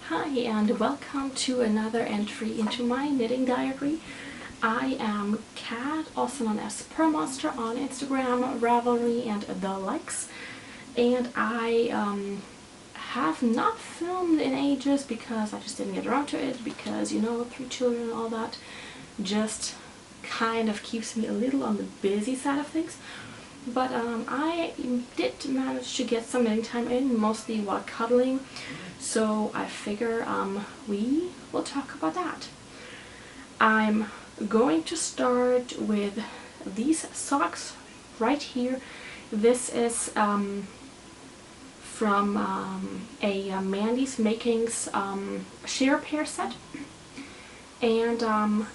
Hi and welcome to another entry into my knitting diary. I am Kat, also known as Purlmonster on Instagram, Ravelry and the likes. And I have not filmed in ages because I just didn't get around to it because, you know, 3 children and all that just kind of keeps me a little on the busy side of things. But I did manage to get some knitting time in, mostly while cuddling, so I figure we will talk about that. I'm going to start with these socks right here. This is from a Mandy's Makings sheer pair set, and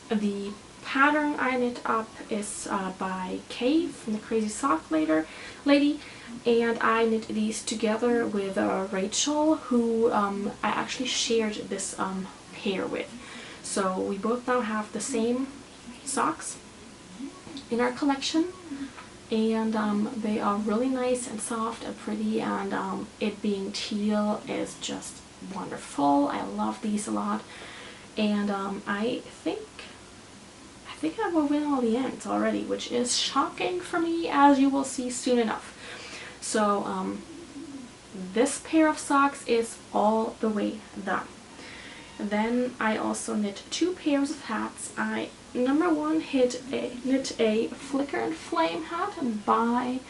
the pattern I knit up is by Kay from the Crazy Sock Lady, and I knit these together with Rachel, who I actually shared this pair with. So we both now have the same socks in our collection, and they are really nice and soft and pretty, and it being teal is just wonderful. I love these a lot, and I think I will win all the ends already, which is shocking for me, as you will see soon enough. So this pair of socks is all the way done. Then I also knit 2 pairs of hats. I number one knit a Flicker and Flame hat by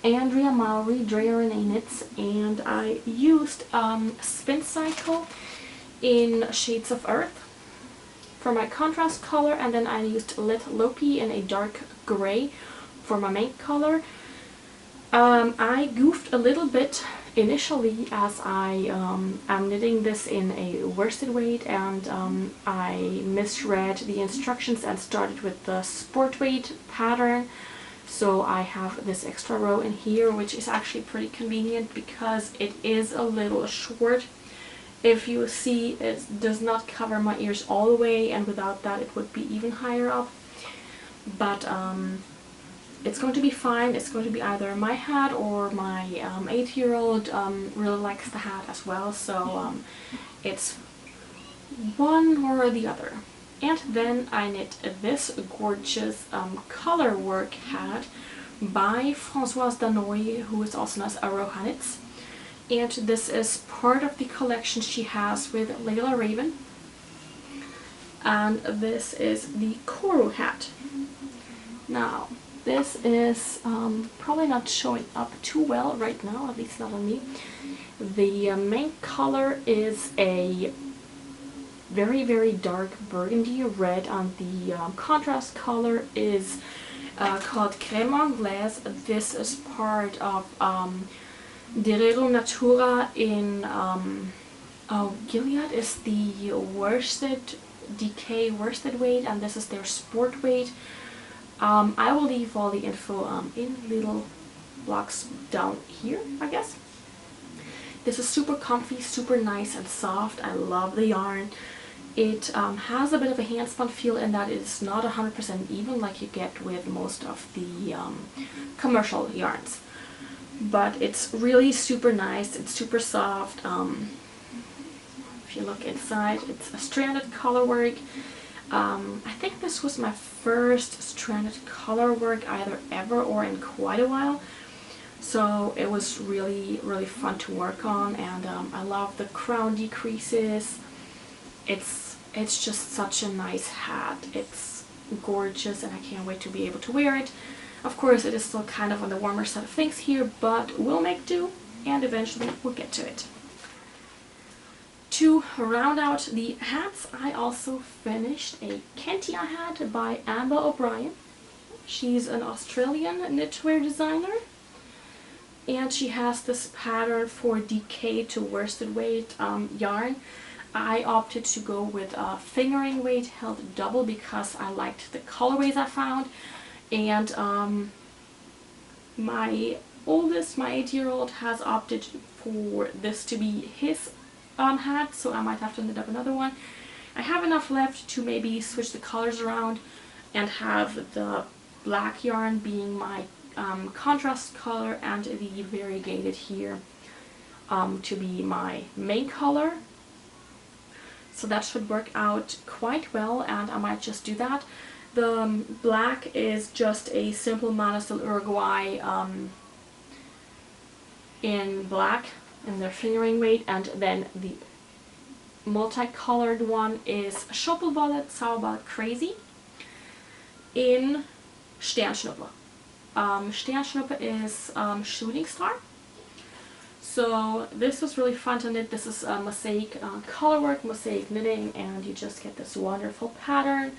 Andrea Mowry, Dreyer and A Knits, and I used Spin Cycle in Shades of Earth for my contrast color, and then I used Lit Lopi in a dark gray for my main color. I goofed a little bit initially as I am knitting this in a worsted weight, and I misread the instructions and started with the sport weight pattern. So I have this extra row in here, which is actually pretty convenient because it is a little short. If you see, it does not cover my ears all the way, and without that it would be even higher up. But it's going to be fine. It's going to be either my hat or my 8-year-old really likes the hat as well, so it's one or the other. And then I knit this gorgeous color work hat by Françoise Danoy, who is also known as Aroha Knits. And this is part of the collection she has with Layla Raven. And this is the Koru hat. Now, this is probably not showing up too well right now, at least not on me. The main color is a very, very dark burgundy red, and the contrast color is called Crème Anglaise. This is part of Derero Natura in Gilead is the worsted DK worsted weight, and this is their sport weight. I will leave all the info in little blocks down here, I guess. This is super comfy, super nice and soft. I love the yarn. It has a bit of a handspun feel in that it's not 100% even like you get with most of the commercial yarns. But it's really super nice, it's super soft. If you look inside, it's a stranded colorwork. I think this was my first stranded colorwork either ever or in quite a while. So it was really, really fun to work on, and I love the crown decreases. It's just such a nice hat. It's gorgeous and I can't wait to be able to wear it. Of course, it is still kind of on the warmer side of things here, but we'll make do, and eventually we'll get to it. To round out the hats, I also finished a Kentia hat by Amber O'Brien. She's an Australian knitwear designer, and she has this pattern for DK to worsted weight yarn. I opted to go with a fingering weight held double because I liked the colorways I found. And my oldest, my 8-year-old, has opted for this to be his hat, so I might have to knit up another one. I have enough left to maybe switch the colors around and have the black yarn being my contrast color and the variegated here to be my main color. so that should work out quite well, and I might just do that. The black is just a simple Monostil Uruguay in black in their fingering weight, and then the multicolored one is Schoppelwolle Zauber Crazy in Sternschnuppe. Sternschnuppe is Shooting Star. So this was really fun to knit. This is mosaic colorwork, mosaic knitting, and you just get this wonderful pattern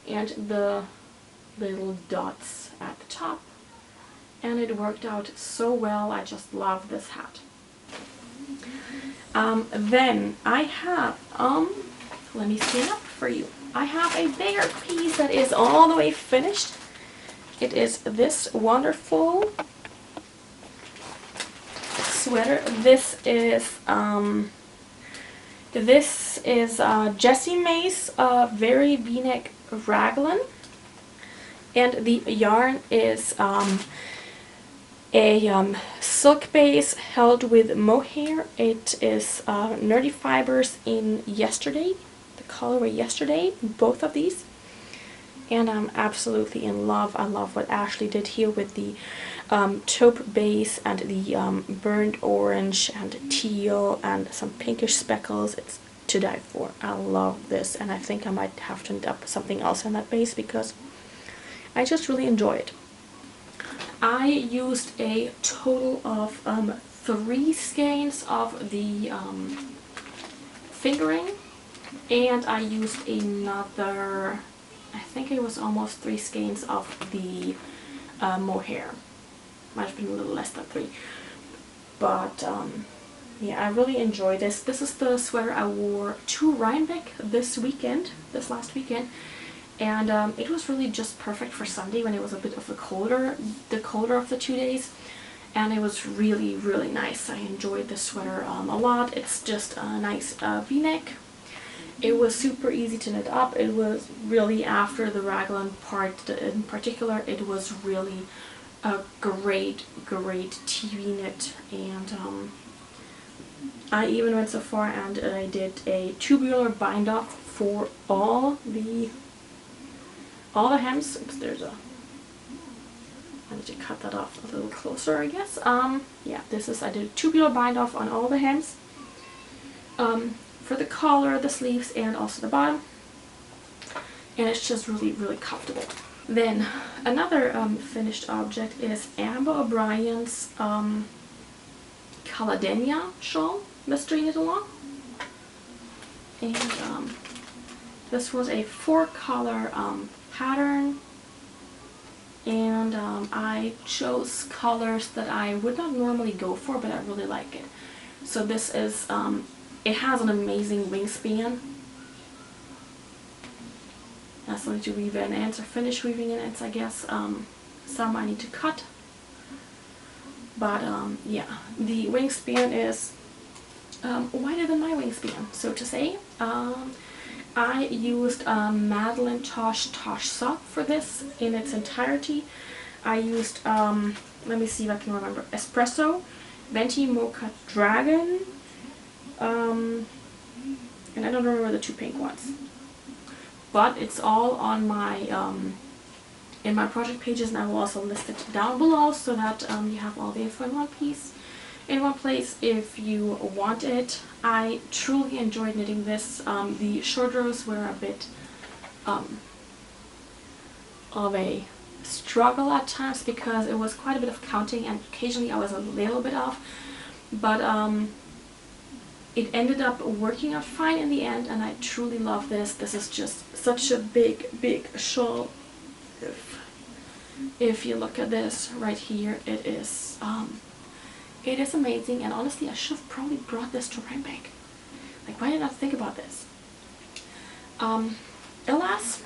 and the little dots at the top. And it worked out so well. I just love this hat. Then I have, let me stand up for you. I have a bigger piece that is all the way finished. It is this wonderful sweater. This is Jessie Mace Very V-neck raglan, and the yarn is a silk base held with mohair. It is Nerdy Fibers in Yesterday, the colorway Yesterday, both of these. And I'm absolutely in love. I love what Ashley did here with the taupe base and the burnt orange and teal and some pinkish speckles. It's to die for. I love this, and I think I might have to end up something else on that base because I just really enjoy it. I used a total of 3 skeins of the fingering, and I used another, I think it was almost 3 skeins of the mohair. Might have been a little less than 3. But yeah, I really enjoy this. This is the sweater I wore to Rhinebeck this last weekend. And it was really just perfect for Sunday when it was a bit of the colder of the 2 days. And it was really, really nice. I enjoyed this sweater a lot. It's just a nice V-neck. It was super easy to knit up. It was really, after the raglan part in particular, it was really a great TV knit. And I even went so far and I did a tubular bind off for all the hems. Oops, there's a, I need to cut that off a little closer, I guess. Yeah, I did a tubular bind off on all the hems. For the collar, the sleeves, and also the bottom. And it's just really, really comfortable. Then another finished object is Amber O'Brien's Caladenia shawl, mystery knit along. And this was a 4-color pattern, and I chose colors that I would not normally go for, but I really like it. So this is, it has an amazing wingspan. I still need to weave in ends or finish weaving in ends, I guess. Some I need to cut. But yeah, the wingspan is wider than my wingspan, so to say. I used Madeline Tosh sock for this in its entirety. I used, let me see if I can remember, Espresso, Venti Mocha Dragon, and I don't remember the 2 pink ones. But it's all on my, in my project pages, and I will also list it down below so that you have all the info in one piece. In one place if you want it. I truly enjoyed knitting this. The short rows were a bit of a struggle at times because it was quite a bit of counting and occasionally I was a little bit off, but it ended up working out fine in the end, and I truly love this. This is just such a big shawl. If you look at this right here, it is amazing, and honestly I should have probably brought this to Rhinebeck. Like, why did I not think about this? Alas,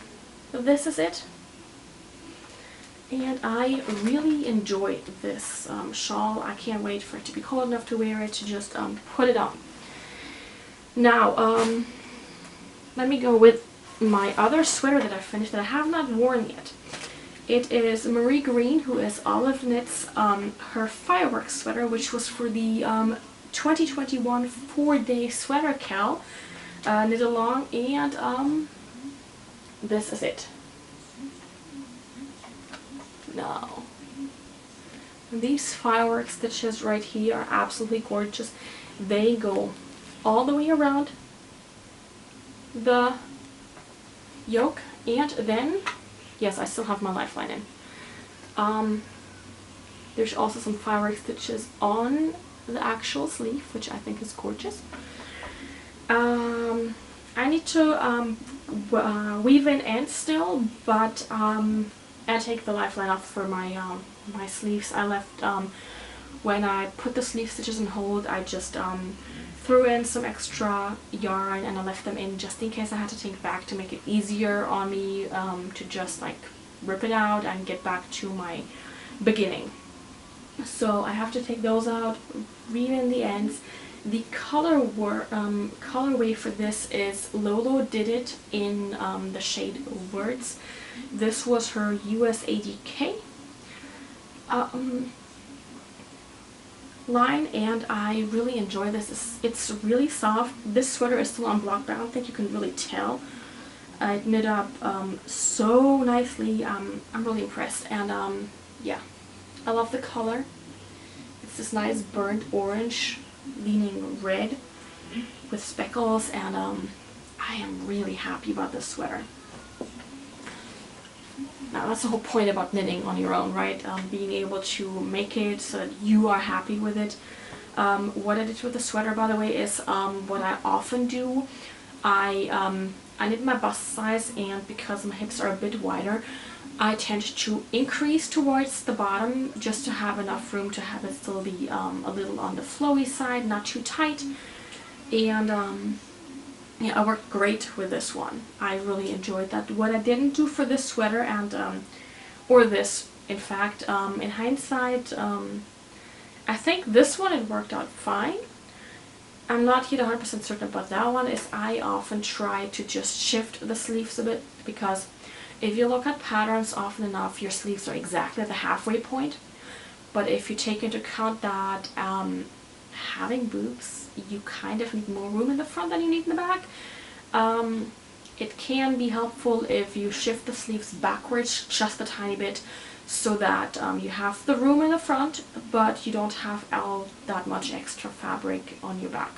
this is it. And I really enjoyed this shawl. I can't wait for it to be cold enough to wear it, to just put it on. Now, let me go with my other sweater that I finished that I have not worn yet. It is Marie Green, who is Olive Knits, her fireworks sweater, which was for the 2021 4-day sweater cal knit along, and this is it. Now, these firework stitches right here are absolutely gorgeous. They go all the way around the yoke, and then, yes, I still have my lifeline in. There's also some firework stitches on the actual sleeve, which I think is gorgeous. I need to weave in ends still, but I take the lifeline off for my my sleeves. I left when I put the sleeve stitches on hold, I just threw in some extra yarn and I left them in just in case I had to take back to make it easier on me to just like rip it out and get back to my beginning. So I have to take those out, weave in the ends. The colorway for this is Lolo did it in the shade Words. This was her US ADK line, and I really enjoy this. It's really soft. This sweater is still on block, but I don't think you can really tell. It knit up so nicely. I'm really impressed, and yeah, I love the color. It's this nice burnt orange leaning red with speckles, and I am really happy about this sweater. Now that's the whole point about knitting on your own, right? Being able to make it so that you are happy with it. What I did with the sweater, by the way, is what I often do. I knit my bust size, and because my hips are a bit wider, I tend to increase towards the bottom just to have enough room to have it still be a little on the flowy side, not too tight. And yeah, I worked great with this one. I really enjoyed that. What I didn't do for this sweater, and or this, in fact, in hindsight, I think this one it worked out fine. I'm not yet 100% certain about that one. Is I often try to just shift the sleeves a bit, because if you look at patterns often enough, your sleeves are exactly at the halfway point. But if you take into account that having boobs, you kind of need more room in the front than you need in the back. It can be helpful if you shift the sleeves backwards just a tiny bit, so that you have the room in the front, but you don't have all that much extra fabric on your back.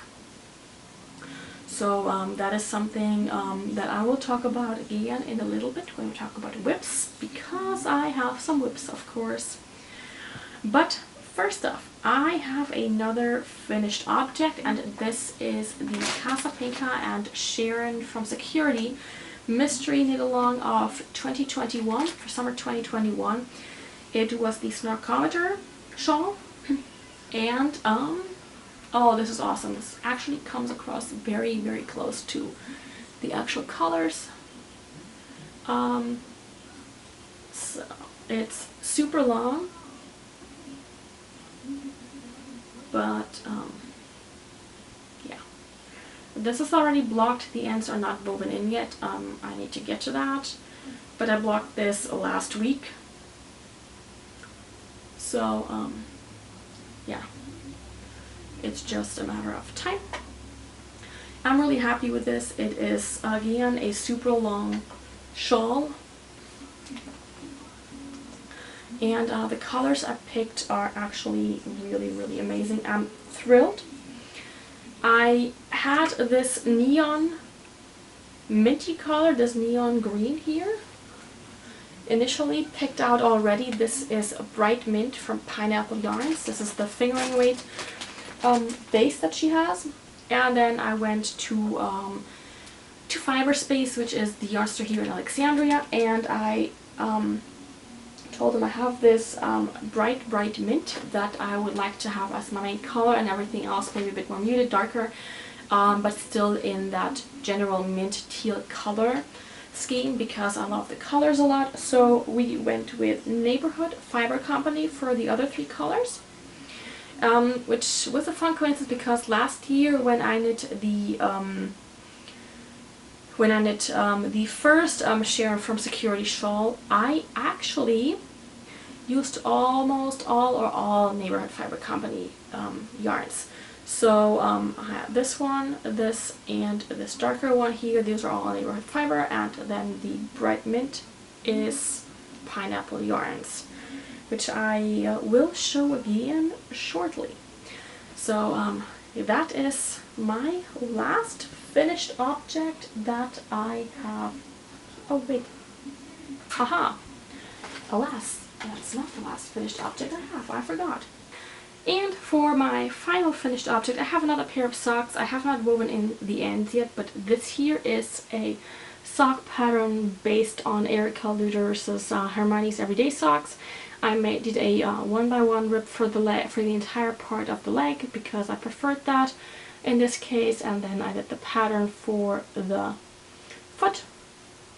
So that is something that I will talk about again in a little bit when we talk about WIPs, because I have some WIPs, of course. But first off, I have another finished object, and this is the Casapinka and Sharon from Security Mystery Knit Along of 2021, for summer 2021. It was the Snarkometer shawl, and oh, this is awesome. This actually comes across very, very close to the actual colors. So it's super long, but yeah, this is already blocked. The ends are not woven in yet. I need to get to that, but I blocked this last week. So yeah, it's just a matter of time. I'm really happy with this. It is again a super long shawl, and the colors I picked are actually really, really amazing. I'm thrilled. I had this neon minty color, this neon green here, initially picked out already. This is a Bright Mint from Pineapple Yarns. This is the fingering weight base that she has. And then I went to Fiber Space, which is the yarn store here in Alexandria, and I told them I have this bright mint that I would like to have as my main color, and everything else maybe a bit more muted, darker, but still in that general mint teal color scheme, because I love the colors a lot. So we went with Neighborhood Fiber Company for the other three colors, which was a fun coincidence, because last year when I knit the first Sharon from Security shawl, I actually used almost all or all Neighborhood Fiber Company yarns. So I have this one, this, and this darker one here. These are all neighborhood fiber, and then the bright mint is pineapple yarns, which I will show again shortly. So that is my last finished object that I have. Oh wait, haha, alas, that's not the last finished object I have, I forgot. And for my final finished object, I have another pair of socks. I have not woven in the ends yet, but this here is a sock pattern based on Erica Luder's Hermione's Everyday Socks. I did a 1x1 rip for the entire part of the leg because I preferred that in this case, and then I did the pattern for the foot,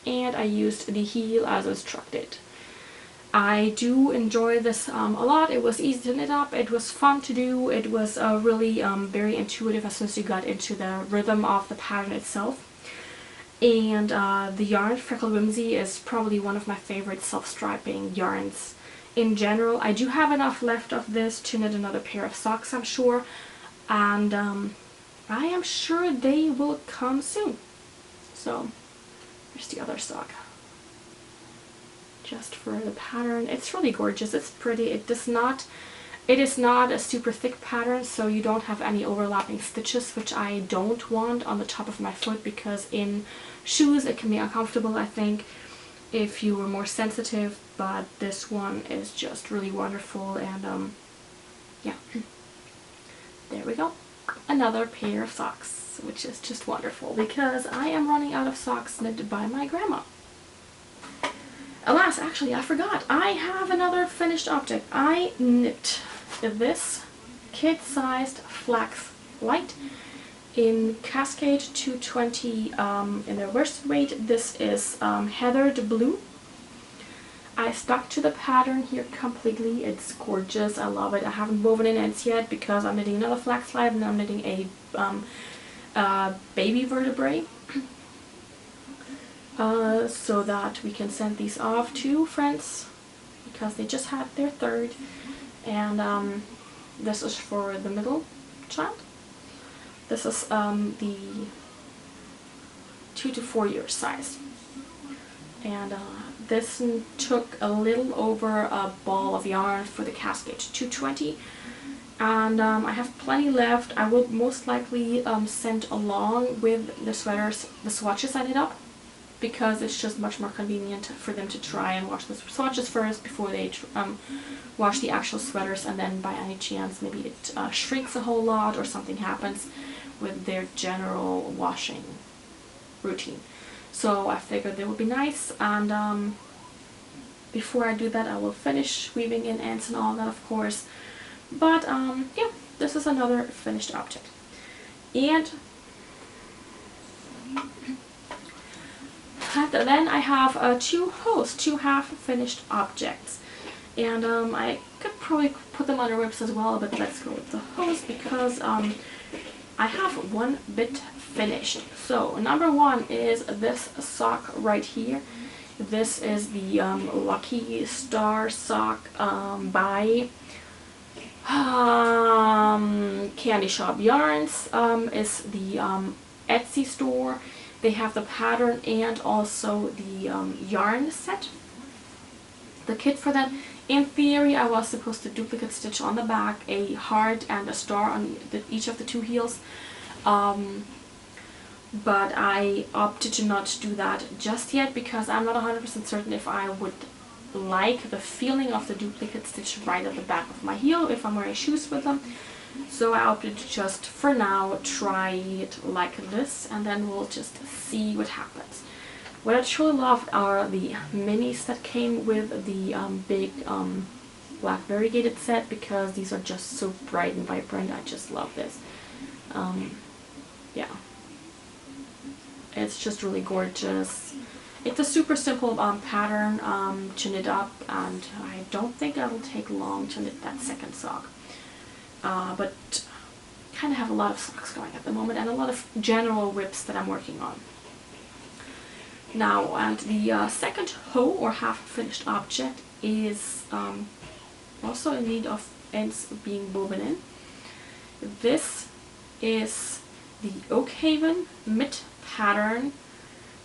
and I used the heel as instructed. I do enjoy this a lot. It was easy to knit up, it was fun to do, it was really very intuitive as soon as you got into the rhythm of the pattern itself. And the yarn Freckle Whimsy is probably one of my favorite self-striping yarns in general. I do have enough left of this to knit another pair of socks, I'm sure, and I am sure they will come soon. So here's the other sock. Just for the pattern, it's really gorgeous, it's pretty. It is not a super thick pattern, so you don't have any overlapping stitches, which I don't want on the top of my foot, because in shoes it can be uncomfortable, I think, if you were more sensitive. But this one is just really wonderful, and yeah, there we go, another pair of socks, which is just wonderful because I am running out of socks knitted by my grandma. Alas, actually, I forgot. I have another finished object. I knit this kid-sized flax light in Cascade 220 in their worsted weight. This is heathered blue. I stuck to the pattern here completely. It's gorgeous. I love it. I haven't woven in ends yet because I'm knitting another flax light, and I'm knitting a baby vertebrae. So that we can send these off to friends because they just had their third, and this is for the middle child. This is the 2 to 4 year size, and this took a little over a ball of yarn for the Cascade 220, and I have plenty left. I will most likely send along with the sweaters the swatches I knit up, because it's just much more convenient for them to try and wash the swatches first before they wash the actual sweaters, and then by any chance maybe it shrinks a whole lot or something happens with their general washing routine. So I figured that would be nice, and before I do that I will finish weaving in ends and all that, of course. But yeah, this is another finished object. And then I have two half-finished objects, and I could probably put them under WIPs as well, but let's go with the hose because I have one bit finished. So number one is this sock right here. This is the Lucky Star sock by Candy Shop Yarns. Is the Etsy store. They have the pattern and also the yarn set, the kit for that. In theory, I was supposed to duplicate stitch on the back a heart and a star on each of the two heels, but I opted to not do that just yet because I'm not 100% certain if I would like the feeling of the duplicate stitch right at the back of my heel if I'm wearing shoes with them. So I opted to just, for now, try it like this, and then we'll just see what happens. What I truly loved are the minis that came with the big black variegated set, because these are just so bright and vibrant. I just love this. Yeah. It's just really gorgeous. It's a super simple pattern to knit up, and I don't think it'll take long to knit that second sock. But kind of have a lot of socks going at the moment, and a lot of general WIPs that I'm working on. Now, and the second whole or half finished object is also in need of ends being woven in. This is the Oakhaven Mitt pattern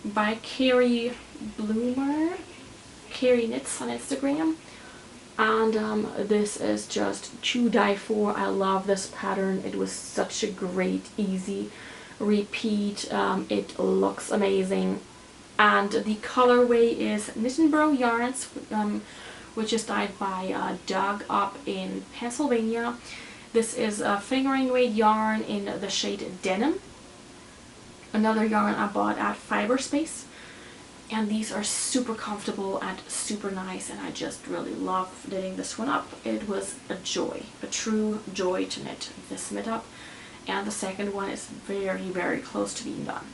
by Carrie Bloomer. Carrie Knits on Instagram. And this is just to die for. I love this pattern. It was such a great, easy repeat. It looks amazing. And the colorway is Knit and Burrow Yarns, which is dyed by Doug up in Pennsylvania. This is a fingering weight yarn in the shade Denim. Another yarn I bought at Fiberspace. And these are super comfortable and super nice, and I just really love knitting this one up. It was a joy, a true joy to knit this mitt up. And the second one is very, very close to being done.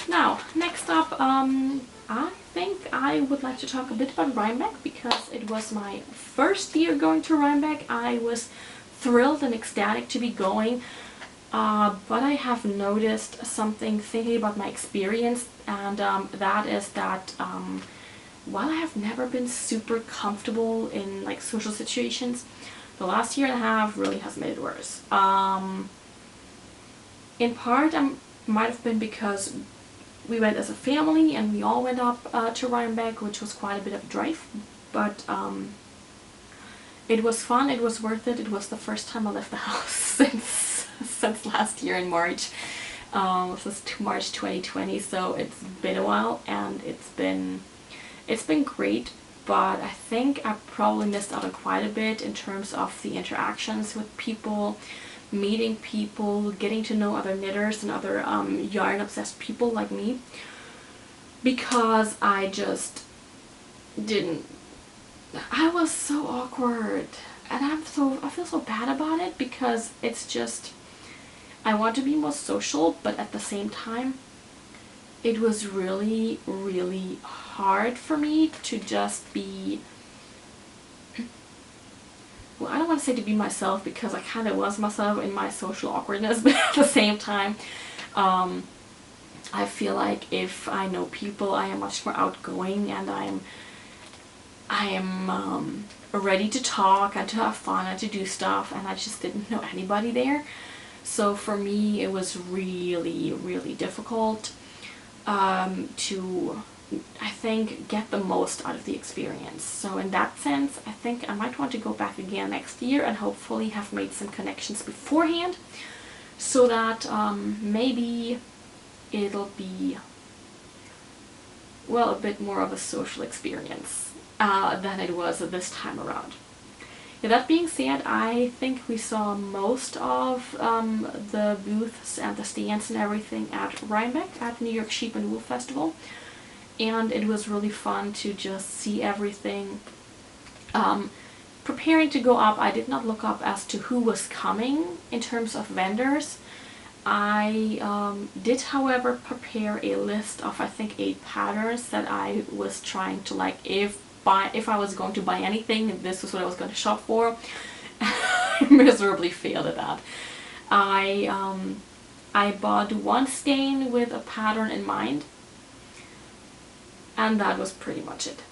Now, next up, I think I would like to talk a bit about Rhinebeck, because it was my first year going to Rhinebeck. I was thrilled and ecstatic to be going. But I have noticed something thinking about my experience, and that is that while I have never been super comfortable in like social situations, the last year and a half really has made it worse. In part, might have been because we went as a family and we all went up to Rhinebeck, which was quite a bit of a drive, but it was fun, it was worth it. It was the first time I left the house since last year in March, since March 2020, so it's been a while, and it's been great, but I think I probably missed out on quite a bit in terms of the interactions with people, meeting people, getting to know other knitters and other yarn obsessed people like me, because I just didn't. I was so awkward, and I feel so bad about it, because it's just, I want to be more social, but at the same time, it was really, really hard for me to just be, well, I don't want to say to be myself, because I kind of was myself in my social awkwardness, but at the same time, I feel like if I know people, I am much more outgoing, and I am ready to talk and to have fun and to do stuff, and I just didn't know anybody there. So for me, it was really, really difficult to, I think, get the most out of the experience. So in that sense, I think I might want to go back again next year and hopefully have made some connections beforehand, so that maybe it'll be, well, a bit more of a social experience than it was this time around. Yeah, that being said, I think we saw most of the booths and the stands and everything at Rhinebeck, at New York Sheep and Wool Festival, and it was really fun to just see everything. Preparing to go up, I did not look up as to who was coming in terms of vendors. I did, however, prepare a list of, I think, 8 patterns that I was trying to, like, if I was going to buy anything, this was what I was going to shop for. I miserably failed at that. I bought one skein with a pattern in mind, and that was pretty much it.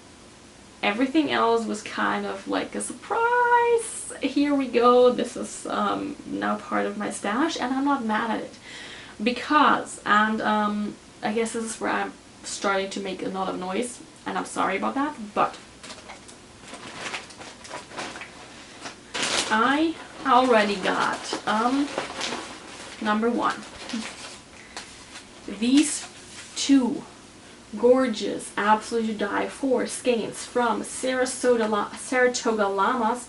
Everything else was kind of like a surprise. Here we go, this is now part of my stash, and I'm not mad at it, because, and I guess this is where I'm starting to make a lot of noise, and I'm sorry about that, but I already got number 1, these 2 gorgeous, absolutely to die for skeins from Saratoga Llamas.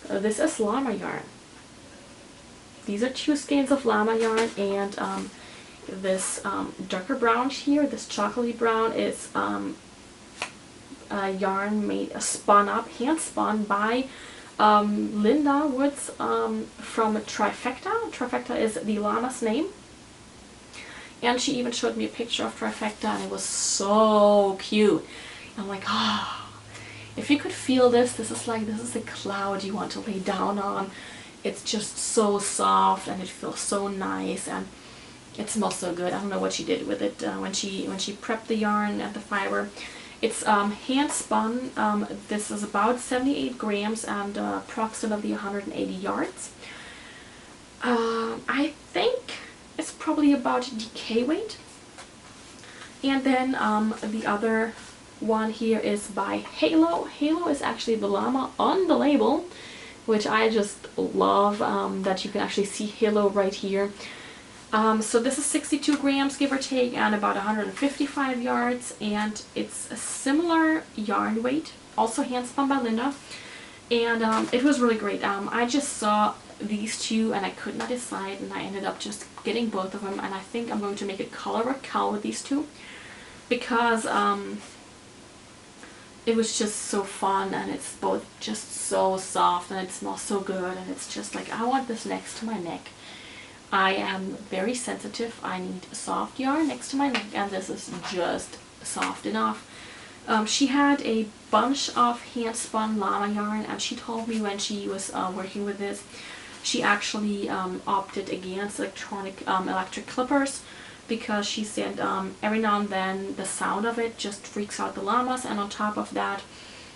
This is llama yarn. These are 2 skeins of llama yarn, and this darker brown here, this chocolatey brown, is yarn made, spun up, hand spun by Linda Woods from Trifecta. Trifecta is the llama's name. And she even showed me a picture of Trifecta, and it was so cute. And I'm like, oh, if you could feel this, this is a cloud you want to lay down on. It's just so soft, and it feels so nice, and it smells so good. I don't know what she did with it when she prepped the yarn and the fiber. It's hand spun. This is about 78 grams and approximately 180 yards. I think it's probably about DK weight. And then the other one here is by Halo. Halo is actually the llama on the label, which I just love, that you can actually see Halo right here. So this is 62 grams, give or take, and about 155 yards, and it's a similar yarn weight, also hand spun by Linda, and it was really great. I just saw these two and I could not decide, and I ended up just getting both of them, and I think I'm going to make a color cowl with these two, because it was just so fun, and it's both just so soft, and it smells so good, and it's just like, I want this next to my neck. I am very sensitive. I need soft yarn next to my neck, and this is just soft enough. She had a bunch of hand spun llama yarn, and she told me when she was working with this, she actually opted against electric clippers, because she said every now and then the sound of it just freaks out the llamas, and on top of that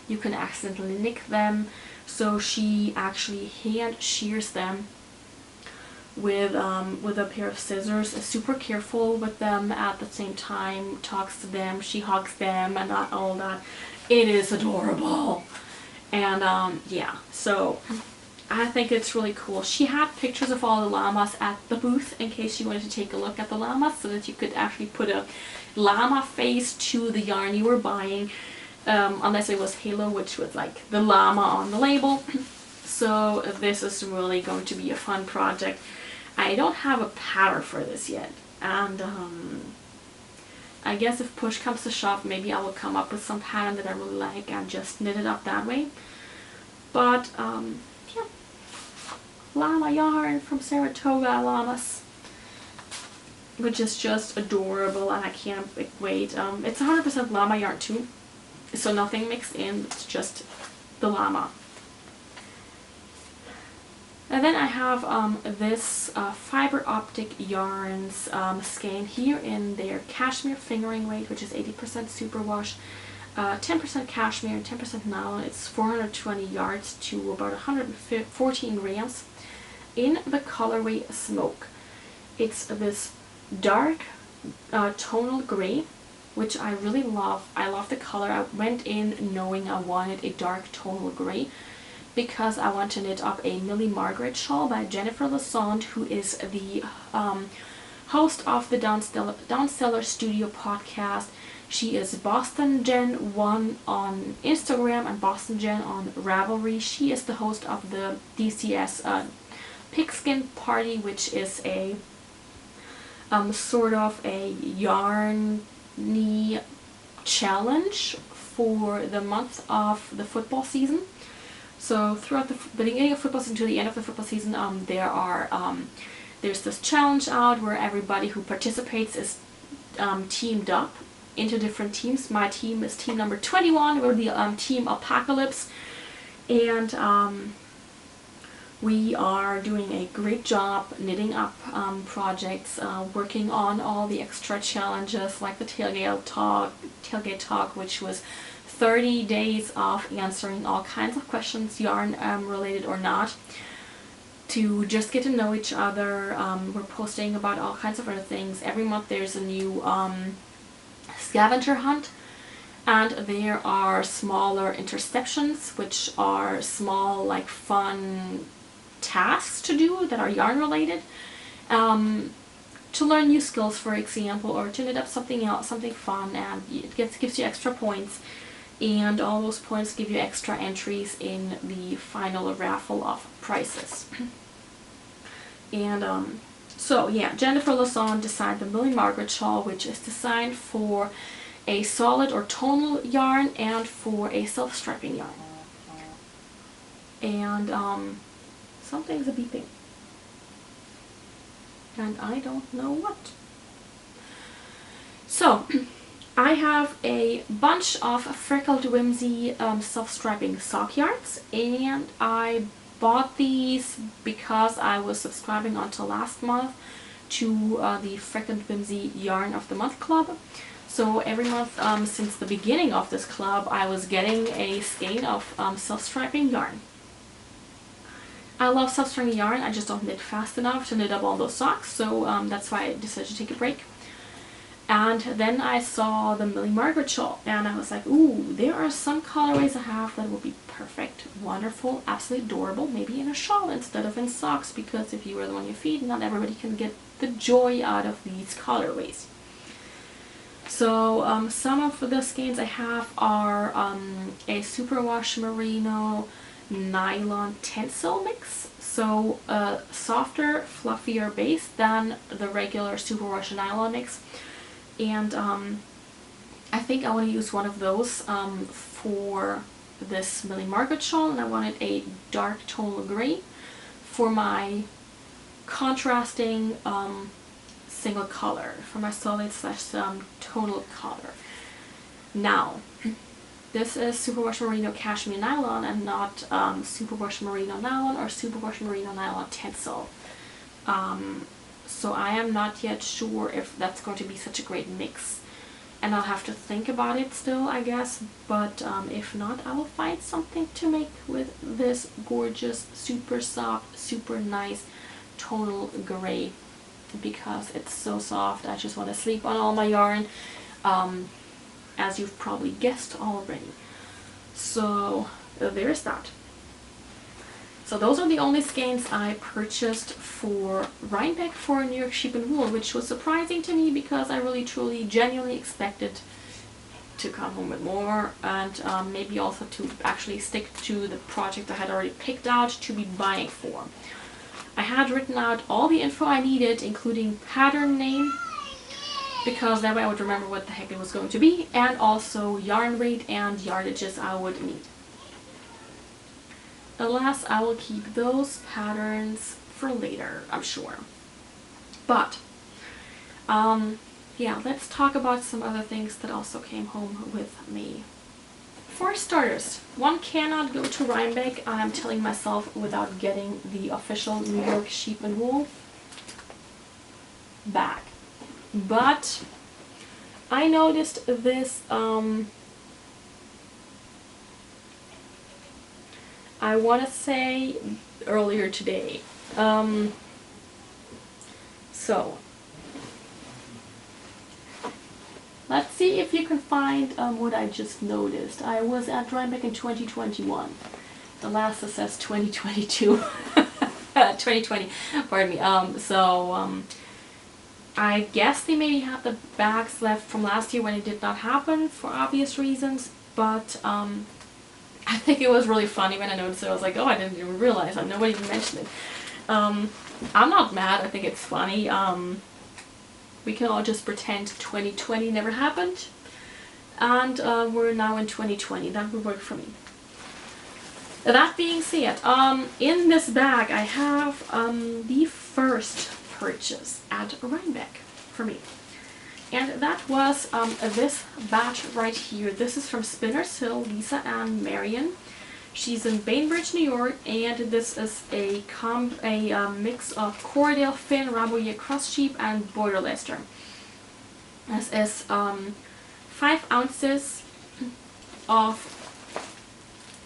you can accidentally nick them. So she actually hand shears them with a pair of scissors, is super careful with them at the same time, talks to them, she hugs them, and all that. It is adorable. And yeah, so I think it's really cool. She had pictures of all the llamas at the booth in case you wanted to take a look at the llamas, so that you could actually put a llama face to the yarn you were buying, unless it was Halo, which was like the llama on the label. So this is really going to be a fun project. I don't have a pattern for this yet, and I guess if push comes to shove, maybe I will come up with some pattern that I really like and just knit it up that way. But yeah, llama yarn from Saratoga Llamas, which is just adorable, and I can't wait. It's 100% llama yarn too, so nothing mixed in, it's just the llama. And then I have this Fiber Optic Yarns skein here in their cashmere fingering weight, which is 80% superwash, 10% cashmere and 10% nylon. It's 420 yards to about 114 grams in the colorway Smoke. It's this dark tonal gray, which I really love. I love the color. I went in knowing I wanted a dark tonal gray, because I want to knit up a Millie Margaret shawl by Jennifer Lassonde, who is the host of the Downseller Studio podcast. She is Boston Jen 1 on Instagram and Boston Jen on Ravelry. She is the host of the DCS Pigskin Party, which is a sort of a yarny challenge for the month of the football season. So throughout the beginning of football season to the end of the football season, there's this challenge out where everybody who participates is teamed up into different teams. My team is team number 21. We're the team Apocalypse, and we are doing a great job knitting up projects, working on all the extra challenges like the tailgate talk, which was 30 days of answering all kinds of questions, yarn related or not, to just get to know each other. We're posting about all kinds of other things. Every month there's a new scavenger hunt, and there are smaller interceptions, which are small, like, fun tasks to do that are yarn related, to learn new skills, for example, or to knit up something else, something fun, and it gives you extra points. And all those points give you extra entries in the final raffle of prizes. And so yeah, Jennifer Lassonde designed the Millie Margaret shawl, which is designed for a solid or tonal yarn and for a self-striping yarn. And something's a beeping, and I don't know what. So I have a bunch of Freckled Whimsy self-striping sock yarns, and I bought these because I was subscribing until last month to the Freckled Whimsy Yarn of the Month Club. So every month since the beginning of this club, I was getting a skein of self-striping yarn. I love self-striping yarn, I just don't knit fast enough to knit up all those socks, so that's why I decided to take a break. And then I saw the Millie Margaret shawl, and I was like, ooh, there are some colorways I have that would be perfect, wonderful, absolutely adorable, maybe in a shawl instead of in socks, because if you wear them on your feet, not everybody can get the joy out of these colorways. So some of the skeins I have are a superwash merino nylon tencel mix, so a softer, fluffier base than the regular superwash nylon mix, and I think I want to use one of those for this Millie Margaret shawl, and I wanted a dark tonal gray for my contrasting single color, for my solid slash tonal color. Now, this is superwash merino cashmere nylon and not superwash merino nylon or superwash merino nylon tencel. So I am not yet sure if that's going to be such a great mix, and I'll have to think about it still, I guess, but if not, I will find something to make with this gorgeous, super soft, super nice tonal gray, because it's so soft. I just want to sleep on all my yarn, as you've probably guessed already. So there's that. So those are the only skeins I purchased for Rhinebeck for New York Sheep and Wool, which was surprising to me because I really truly genuinely expected to come home with more, and maybe also to actually stick to the project I had already picked out to be buying for. I had written out all the info I needed, including pattern name, because that way I would remember what the heck it was going to be, and also yarn rate and yardages I would need. Alas, I will keep those patterns for later, I'm sure. But, yeah, let's talk about some other things that also came home with me. For starters, one cannot go to Rhinebeck, I'm telling myself, without getting the official New York Sheep and Wool bag. But I noticed this, I want to say earlier today. So let's see if you can find what I just noticed. I was at Rhinebeck in 2021. The last that says 2022. 2020, pardon me. I guess they maybe have the bags left from last year when it did not happen for obvious reasons, but I think it was really funny when I noticed it. I was like, oh, I didn't even realize that. Nobody even mentioned it. I'm not mad. I think it's funny. We can all just pretend 2020 never happened, and we're now in 2020. That would work for me. That being said, in this bag I have the first purchase at Rhinebeck for me, and that was this batch right here. This is from Spinner's Hill, Lisa Ann Marion. She's in Bainbridge, New York, and this is a mix of Corriedale Finn, Rambouillet Cross Sheep, and Border Leicester. This is 5 ounces of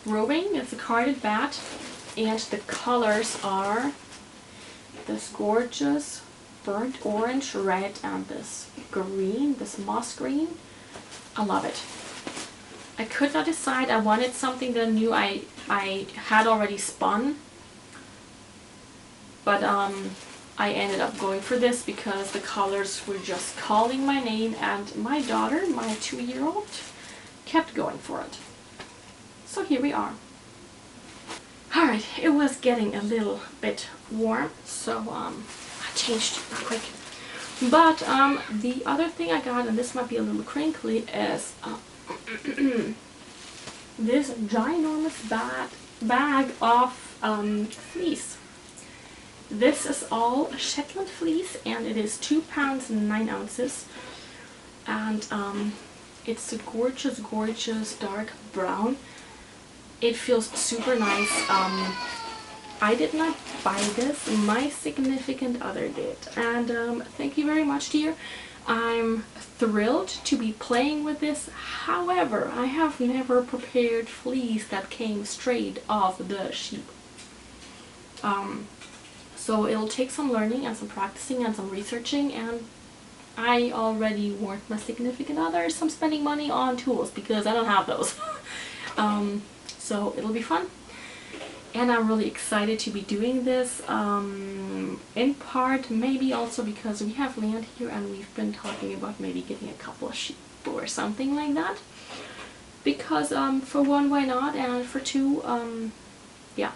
roving. It's a carded bat, and the colors are this gorgeous burnt orange, red, and this green, this moss green. I love it. I could not decide. I wanted something that I knew I had already spun, but I ended up going for this because the colors were just calling my name, and my daughter, my 2-year-old, kept going for it. So here we are. Alright, it was getting a little bit warm, so I changed real quick. But the other thing I got, and this might be a little crinkly, is this ginormous bag of fleece. This is all Shetland Fleece, and it is 2 pounds and 9 ounces, and it's a gorgeous, gorgeous dark brown. It feels super nice. I did not buy this, my significant other did, and thank you very much, dear. I'm thrilled to be playing with this. However, I have never prepared fleece that came straight off the sheep. So it'll take some learning and some practicing and some researching, and I already warned my significant other I'm spending money on tools because I don't have those. So it'll be fun. And I'm really excited to be doing this, in part maybe also because we have land here and we've been talking about maybe getting a couple of sheep or something like that. Because for one, why not, and for two, yeah,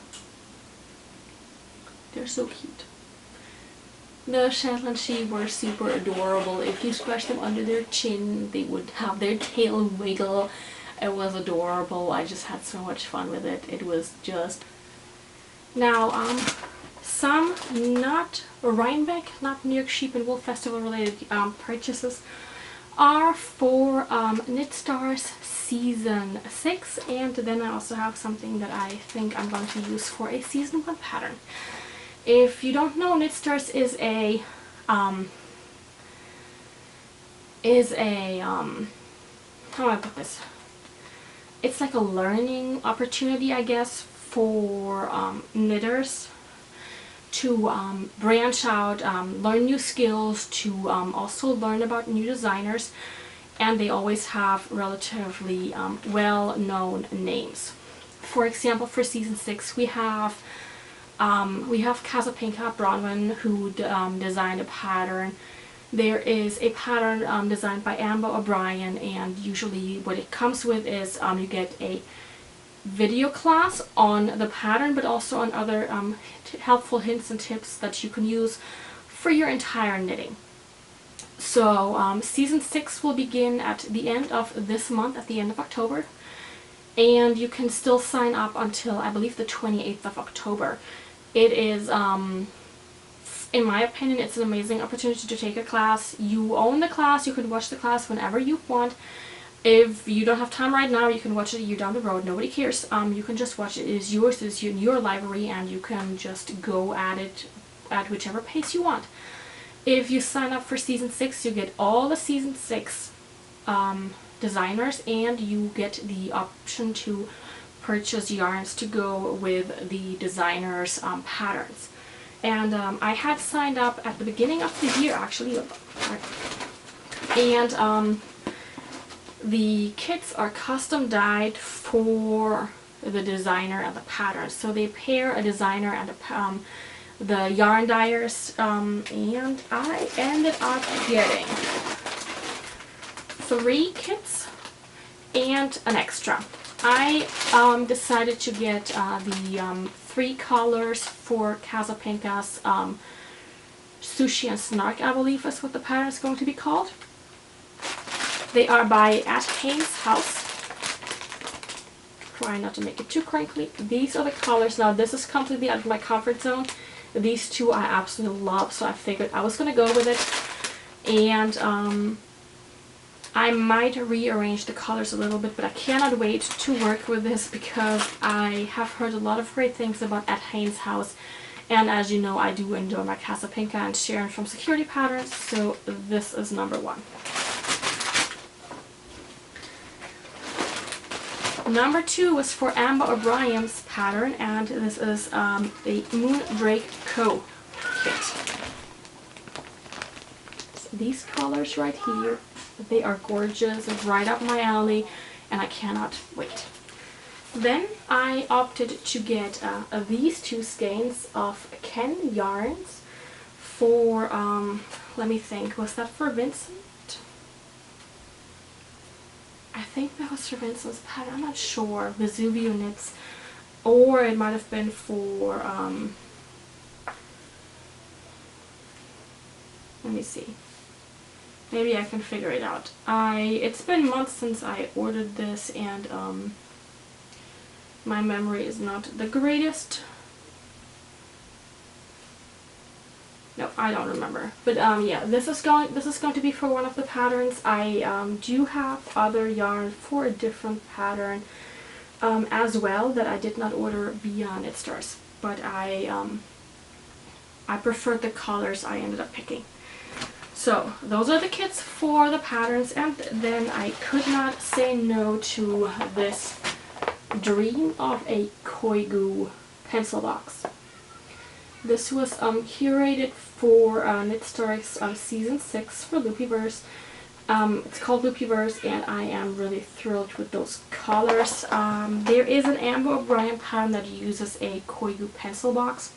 they're so cute. The Shetland sheep were super adorable. If you scratch them under their chin, they would have their tail wiggle. It was adorable. I just had so much fun with it. It was just... Now, some not Rhinebeck, not New York Sheep and Wool Festival related purchases are for Knit Stars Season 6, and then I also have something that I think I'm going to use for a Season 1 pattern. If you don't know, Knit Stars is a how do I put this? It's like a learning opportunity, I guess, for knitters to branch out, learn new skills, to also learn about new designers, and they always have relatively well-known names. For example, for Season 6 we have Casapinka Bronwyn, who designed a pattern. There is a pattern designed by O'Brien, and usually what it comes with is you get a video class on the pattern, but also on other helpful hints and tips that you can use for your entire knitting. So Season 6 will begin at the end of this month, at the end of October, and you can still sign up until I believe the 28th of October. It is, in my opinion, it's an amazing opportunity to take a class. You own the class, you can watch the class whenever you want. If you don't have time right now, you can watch it a year down the road. Nobody cares. You can just watch it. It is yours. It's in your library, and you can just go at it at whichever pace you want. If you sign up for Season 6, you get all the Season 6 designers, and you get the option to purchase yarns to go with the designers' patterns. And I had signed up at the beginning of the year, actually, and the kits are custom dyed for the designer and the pattern. So they pair a designer and the yarn dyers, and I ended up getting 3 kits and an extra. I decided to get the 3 colors for Casapinka's Sushi and Snark, I believe is what the pattern is going to be called. They are by At Haynes House. Try not to make it too crinkly. These are the colors. Now this is completely out of my comfort zone. These two I absolutely love, so I figured I was going to go with it. And I might rearrange the colors a little bit, but I cannot wait to work with this because I have heard a lot of great things about At Haynes House. And as you know, I do enjoy my Casapinka and Sharon from Security Patterns, so this is number 1. Number 2 was for O'Brien's pattern, and this is the Moondrake Co. kit. So these colors right here, they are gorgeous, it's right up my alley, and I cannot wait. Then I opted to get these 2 skeins of Ken yarns for, let me think, was that for Vincent? I think that was for Vincent's pattern, I'm not sure, Vesuvio Knits, or it might have been for, let me see, maybe I can figure it out. It's been months since I ordered this, and my memory is not the greatest. No, I don't remember. But yeah, this is going to be for one of the patterns. I do have other yarn for a different pattern as well that I did not order via Knit Stars, but I preferred the colors I ended up picking. So those are the kits for the patterns, and then I could not say no to this dream of a Koyu pencil box. This was curated for Knit Stories Season 6 for Loopyverse. It's called Loopyverse, and I am really thrilled with those colors. There is an OBrien pattern that uses a Koyu pencil box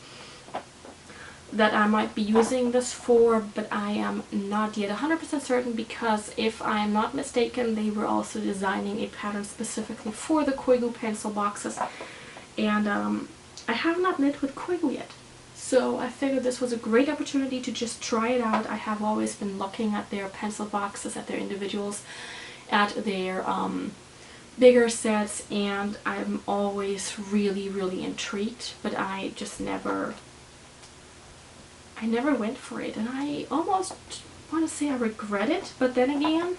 that I might be using this for, but I am not yet 100% certain, because if I am not mistaken, they were also designing a pattern specifically for the Koyu pencil boxes, and I have not knit with Koyu yet. So I figured this was a great opportunity to just try it out. I have always been looking at their pencil boxes, at their individuals, at their bigger sets, and I'm always really intrigued, but I just never went for it, and I almost want to say I regret it, but then again,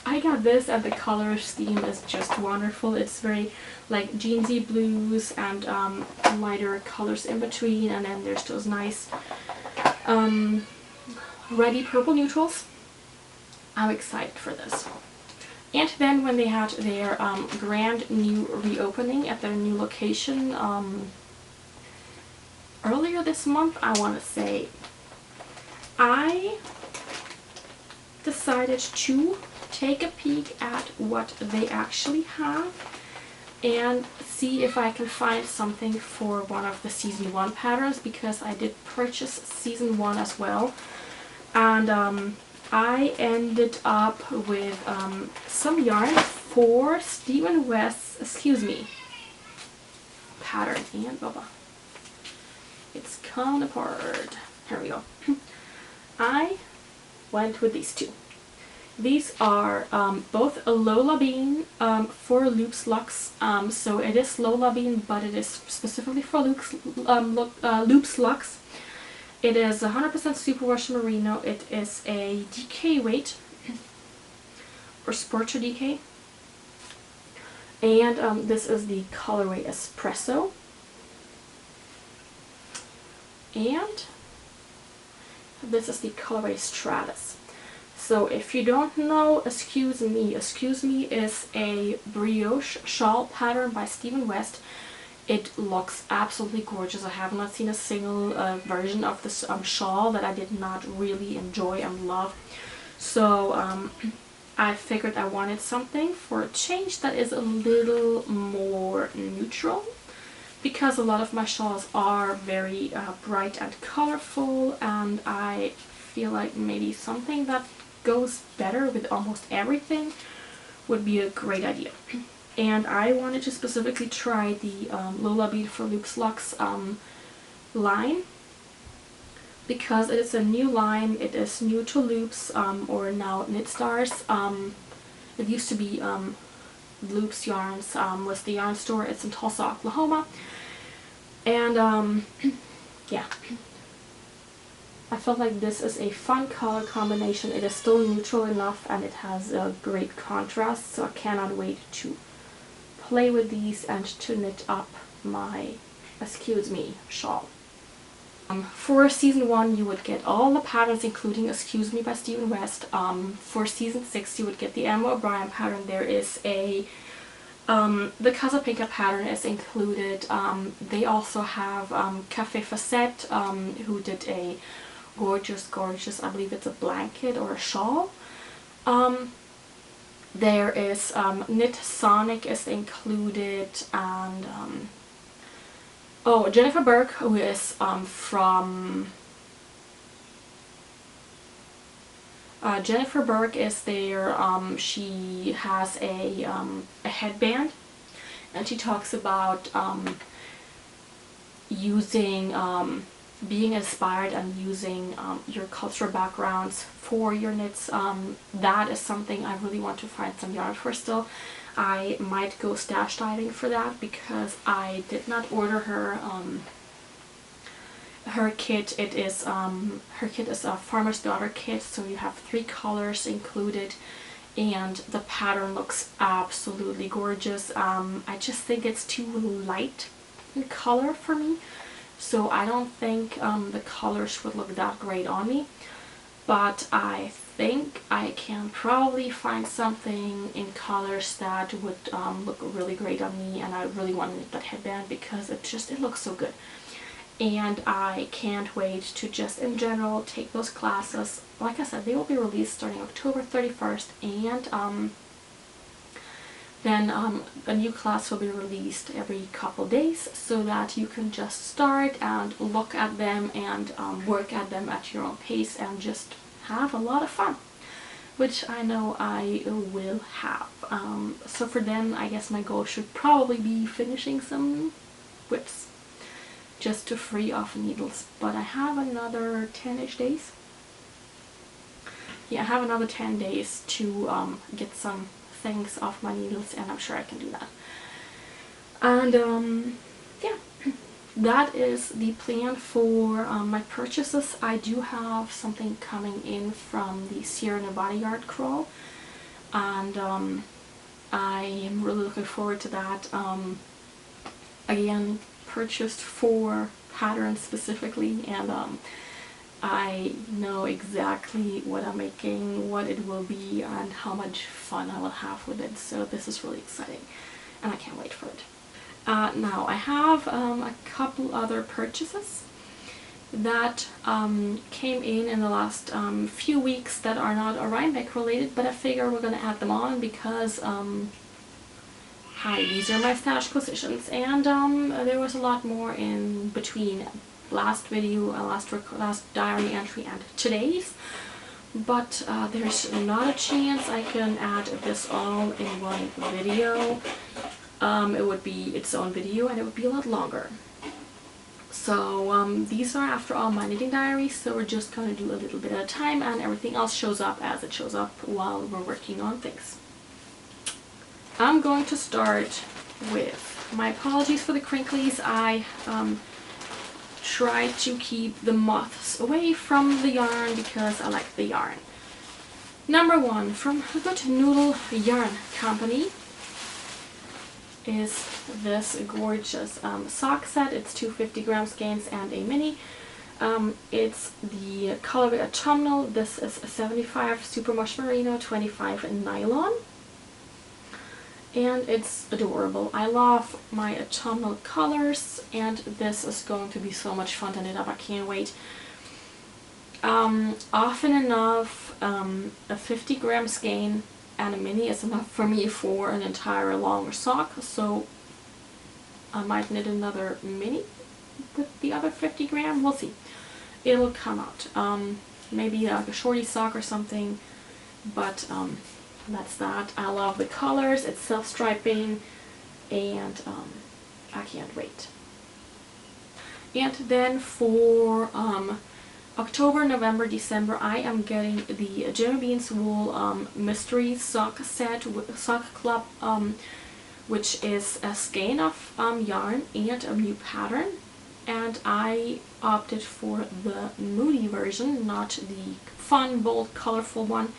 I got this and the color scheme is just wonderful. It's very like jeansy blues and lighter colors in between, and then there's those nice reddy purple neutrals. I'm excited for this. And then when they had their grand new reopening at their new location earlier this month, I want to say, I decided to take a peek at what they actually have and see if I can find something for one of the Season 1 patterns, because I did purchase Season 1 as well. And I ended up with some yarn for Stephen West's, pattern. And blah. It's coming apart. Here we go. I went with these two. These are both Lola Bean for Loops Lux. So it is Lola Bean, but it is specifically for Loops Lux. It is 100% superwash merino. It is a DK weight, or Sporcher DK. And this is the colorway Espresso. And this is the colorway Stratus. So if you don't know, Excuse Me is a brioche shawl pattern by Stephen West. It looks absolutely gorgeous. I have not seen a single version of this shawl that I did not really enjoy and love. So I figured I wanted something for a change that is a little more neutral, because a lot of my shawls are very bright and colorful, and I feel like maybe something that goes better with almost everything would be a great idea. And I wanted to specifically try the Lola Bean for Loops Lux line, because it is a new line. It is new to Loops, or now Knit Stars. It used to be Loops Yarns was the yarn store. It's in Tulsa, Oklahoma. And yeah, I felt like this is a fun color combination. It is still neutral enough, and it has a great contrast, so I cannot wait to play with these and to knit up my Excuse Me shawl. For Season 1 you would get all the patterns, including Excuse Me by Stephen West. For Season 6 you would get the OBrien pattern. There is a the Casa Pinka pattern is included. They also have Café Facette, who did a gorgeous, I believe it's a blanket or a shawl. There is Knit Sonic is included, and oh, Jennifer Burke, who is from Jennifer Burke is there. She has a headband, and she talks about using being inspired and using your cultural backgrounds for your knits. That is something I really want to find some yarn for still. I might go stash diving for that, because I did not order her her kit. It is her kit is a Farmer's Daughter kit, so you have 3 colors included, and the pattern looks absolutely gorgeous. I just think it's too light in color for me, so I don't think the colors would look that great on me. but I think I can probably find something in colors that would look really great on me, and I really wanted that headband because it looks so good. And I can't wait to just in general take those classes. Like I said, they will be released starting October 31st, and then a new class will be released every couple days, so that you can just start and look at them and work at them at your own pace and just have a lot of fun, which I know I will have. So for them, I guess my goal should probably be finishing some whips just to free off needles. But I have another 10-ish days. Yeah, I have another 10 days to get some things off my needles, and I'm sure I can do that. And yeah, that is the plan for my purchases. I do have something coming in from the Sierra Nevada yard crawl, and I am really looking forward to that. Again, purchased 4 patterns specifically, and I know exactly what I'm making, what it will be, and how much fun I will have with it. So this is really exciting, and I can't wait for it. Now I have a couple other purchases that came in the last few weeks that are not Rhinebeck related, but I figure we're going to add them on because hi, these are my stash positions, and there was a lot more in between last video, last diary entry and today's, but there's not a chance I can add this all in one video. It would be its own video and it would be a lot longer. So these are after all my knitting diaries, so we're just going to do a little bit at a time, and everything else shows up as it shows up while we're working on things. I'm going to start with my apologies for the crinklies. I tried to keep the moths away from the yarn because I like the yarn. Number 1 from the Good Noodle Yarn Company is this gorgeous sock set. It's 250-gram skeins and a mini. It's the colorway autumnal. This is 75 super mush merino, 25 nylon. And it's adorable. I love my autumnal colors, and this is going to be so much fun to knit up. I can't wait. Often enough, a 50-gram skein and a mini is enough for me for an entire longer sock, so I might knit another mini with the other 50-gram. We'll see. It'll come out. Maybe like a shorty sock or something, but that's that. I love the colors. It's self-striping, and I can't wait. And then for October, November, December, I am getting the Janna Beans wool mystery sock set, sock club, which is a skein of yarn and a new pattern. And I opted for the moody version, not the fun, bold, colorful one.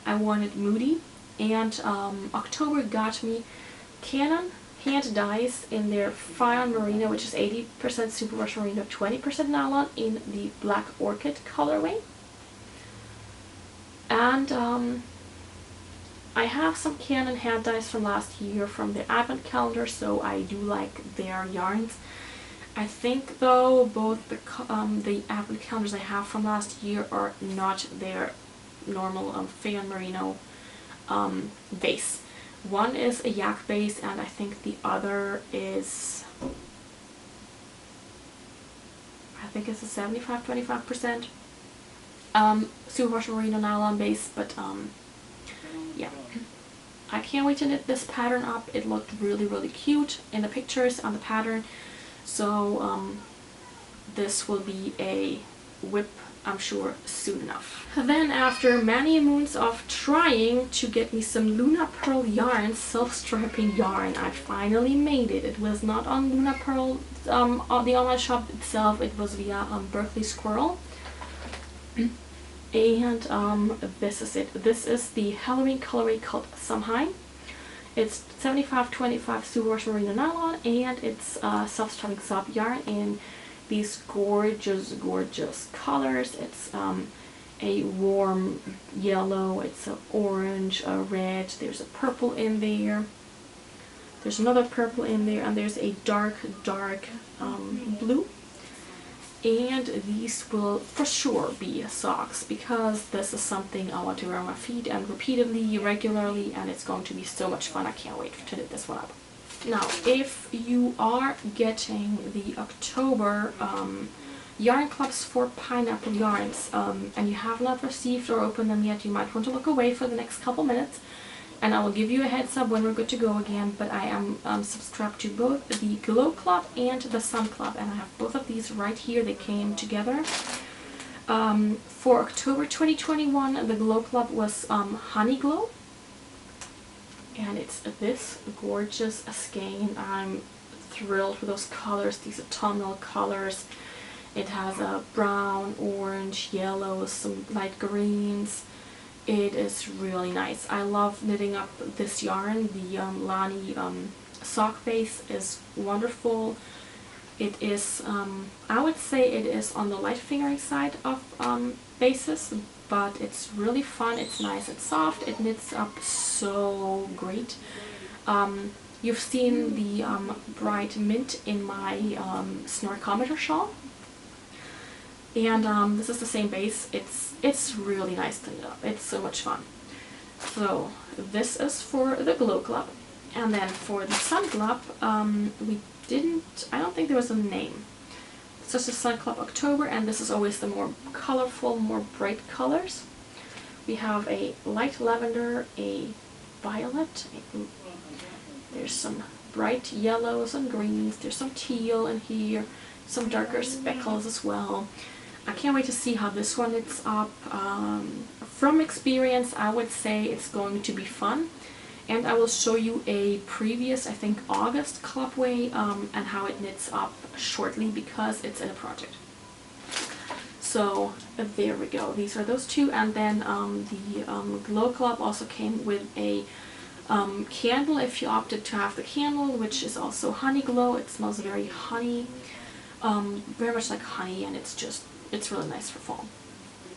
I wanted moody. And October got me Canon hand dyes in their fine merino, which is 80% superwash merino, 20% nylon, in the black orchid colorway. And I have some Canon hand dyes from last year from their advent calendar, so I do like their yarns. I think though both the advent calendars I have from last year are not their normal Fayon merino base. One is a yak base, and I think the other is, I think it's a 75-25% superwash merino nylon base, but yeah. I can't wait to knit this pattern up. It looked really cute in the pictures on the pattern, so this will be a whip, I'm sure, soon enough. Then after many moons of trying to get me some Luna Pearl yarn, self-striping yarn, I finally made it. It was not on Luna Pearl, on the online shop itself. It was via Berkeley Squirrel. And this is it. This is the Halloween colorway called Samhain. It's 75-25 superwash merino nylon, and it's self-striping soft yarn in these gorgeous colors. It's a warm yellow, it's an orange, a red, there's a purple in there, there's another purple in there, and there's a dark blue. And these will for sure be socks, because this is something I want to wear on my feet and repeatedly, regularly, and it's going to be so much fun. I can't wait to knit this one up. Now, if you are getting the October yarn clubs for Pineapple Yarns and you have not received or opened them yet, you might want to look away for the next couple minutes, and I will give you a heads up when we're good to go again. But I am subscribed to both the Glow Club and the Sun Club, and I have both of these right here. They came together. For October 2021, the Glow Club was Honey Glow, and it's this gorgeous skein. I'm thrilled with those colors. These autumnal colors. It has a brown, orange, yellow, some light greens. It is really nice. I love knitting up this yarn. The Lani sock base is wonderful. It is, I would say it is on the light fingering side of bases, but it's really fun. It's nice and soft. It knits up so great. You've seen the bright mint in my Snorkometer shawl. And this is the same base. It's really nice to knit up. It's so much fun. So this is for the Glow Club, and then for the Sun Club, I don't think there was a name. It's just the Sun Club October, and this is always the more colorful, more bright colors. We have a light lavender, a violet. There's some bright yellows and greens. There's some teal in here, some darker speckles as well. I can't wait to see how this one knits up. From experience, I would say it's going to be fun, and I will show you a previous, I think August clubway, and how it knits up shortly, because it's in a project. So there we go. These are those two, and then the Glow Club also came with a candle if you opted to have the candle, which is also Honey Glow. It smells very honey, very much like honey, and it's really nice for fall.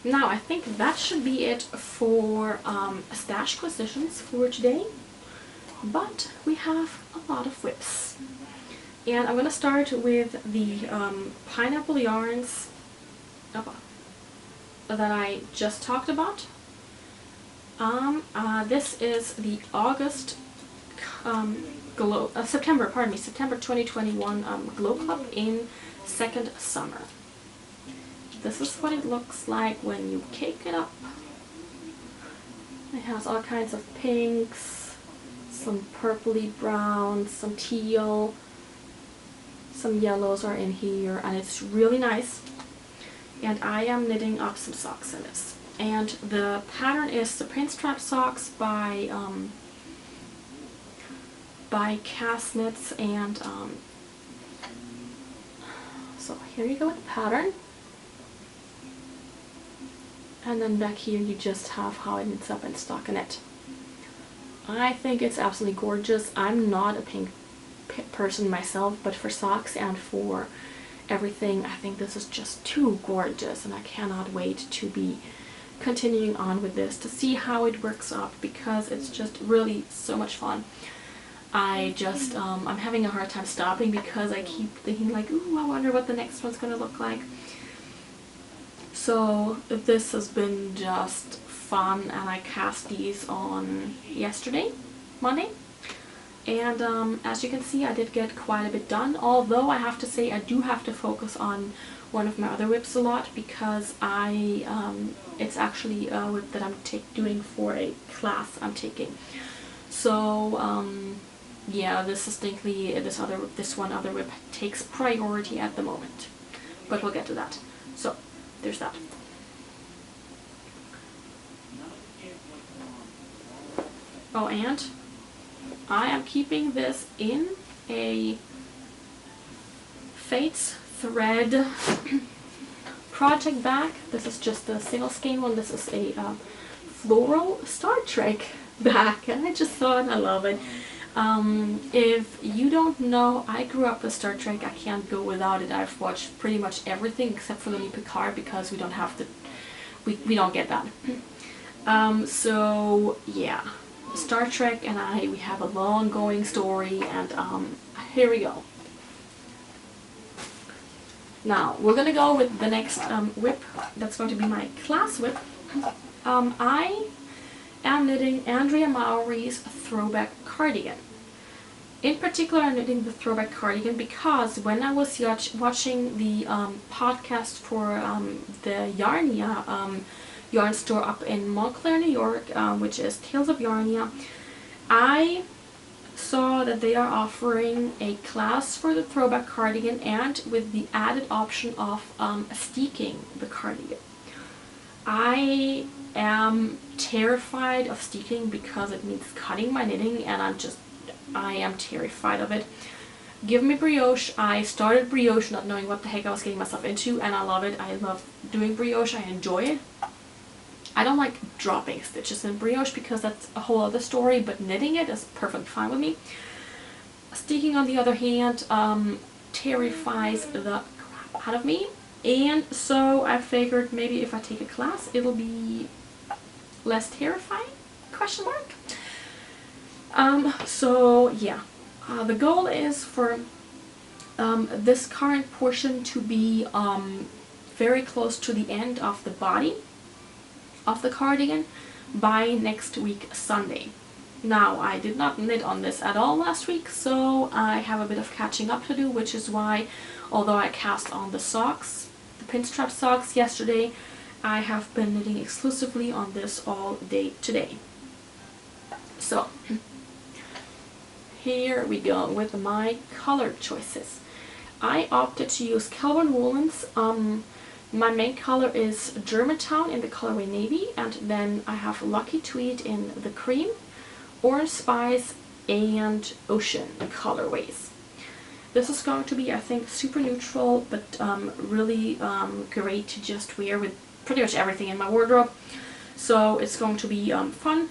Now, I think that should be it for stash acquisitions for today, but we have a lot of whips. And I'm going to start with the Pineapple Yarns that I just talked about. This is the September 2021 Glow Club in Second Summer. This is what it looks like when you cake it up. It has all kinds of pinks, some purpley browns, some teal, some yellows are in here, and it's really nice. And I am knitting up some socks in this. And the pattern is the Print Strap Socks by Cass Knits, and so here you go with the pattern. And then back here you just have how it knits up in stockinette. I think it's absolutely gorgeous. I'm not a pink person myself, but for socks and for everything, I think this is just too gorgeous, and I cannot wait to be continuing on with this to see how it works up, because it's just really so much fun. I'm having a hard time stopping, because I keep thinking like, ooh, I wonder what the next one's gonna look like. So this has been just fun, and I cast these on yesterday, Monday, and as you can see, I did get quite a bit done, although I have to say I do have to focus on one of my other whips a lot, because it's actually a whip that I'm doing for a class I'm taking. So yeah, this one other whip takes priority at the moment, but we'll get to that. So there's that. Oh, and I am keeping this in a Fates thread project bag. This is just a single skein one. This is a floral Star Trek bag, and I just thought I love it. If you don't know, I grew up with Star Trek. I can't go without it. I've watched pretty much everything except for the new Picard, because we we don't get that. So yeah, Star Trek and we have a long going story, and here we go. Now we're gonna go with the next WIP. That's going to be my class WIP. I am knitting Andrea Mowry's Throwback Cardigan. In particular, I'm knitting the Throwback Cardigan because when I was watching the podcast for the Yarnia yarn store up in Montclair, New York, which is Tales of Yarnia, I saw that they are offering a class for the Throwback Cardigan, and with the added option of steeking the cardigan. I am terrified of steeking because it means cutting my knitting, and I am terrified of it. Give me brioche. I started brioche not knowing what the heck I was getting myself into, and I love it. I love doing brioche. I enjoy it. I don't like dropping stitches in brioche because that's a whole other story, but knitting it is perfectly fine with me. Steeking, on the other hand, terrifies the crap out of me, and so I figured maybe if I take a class it'll be less terrifying, question mark. So yeah, the goal is for this current portion to be very close to the end of the body of the cardigan by next week Sunday. Now, I did not knit on this at all last week, so I have a bit of catching up to do, which is why, although I cast on the socks, the pinstrap socks yesterday, I have been knitting exclusively on this all day today. So here we go with my color choices. I opted to use Kelvin Woolens. My main color is Germantown in the colorway Navy, and then I have Lucky Tweed in the cream, Orange Spice, and Ocean colorways. This is going to be, I think, super neutral, but really great to just wear with pretty much everything in my wardrobe. So it's going to be fun.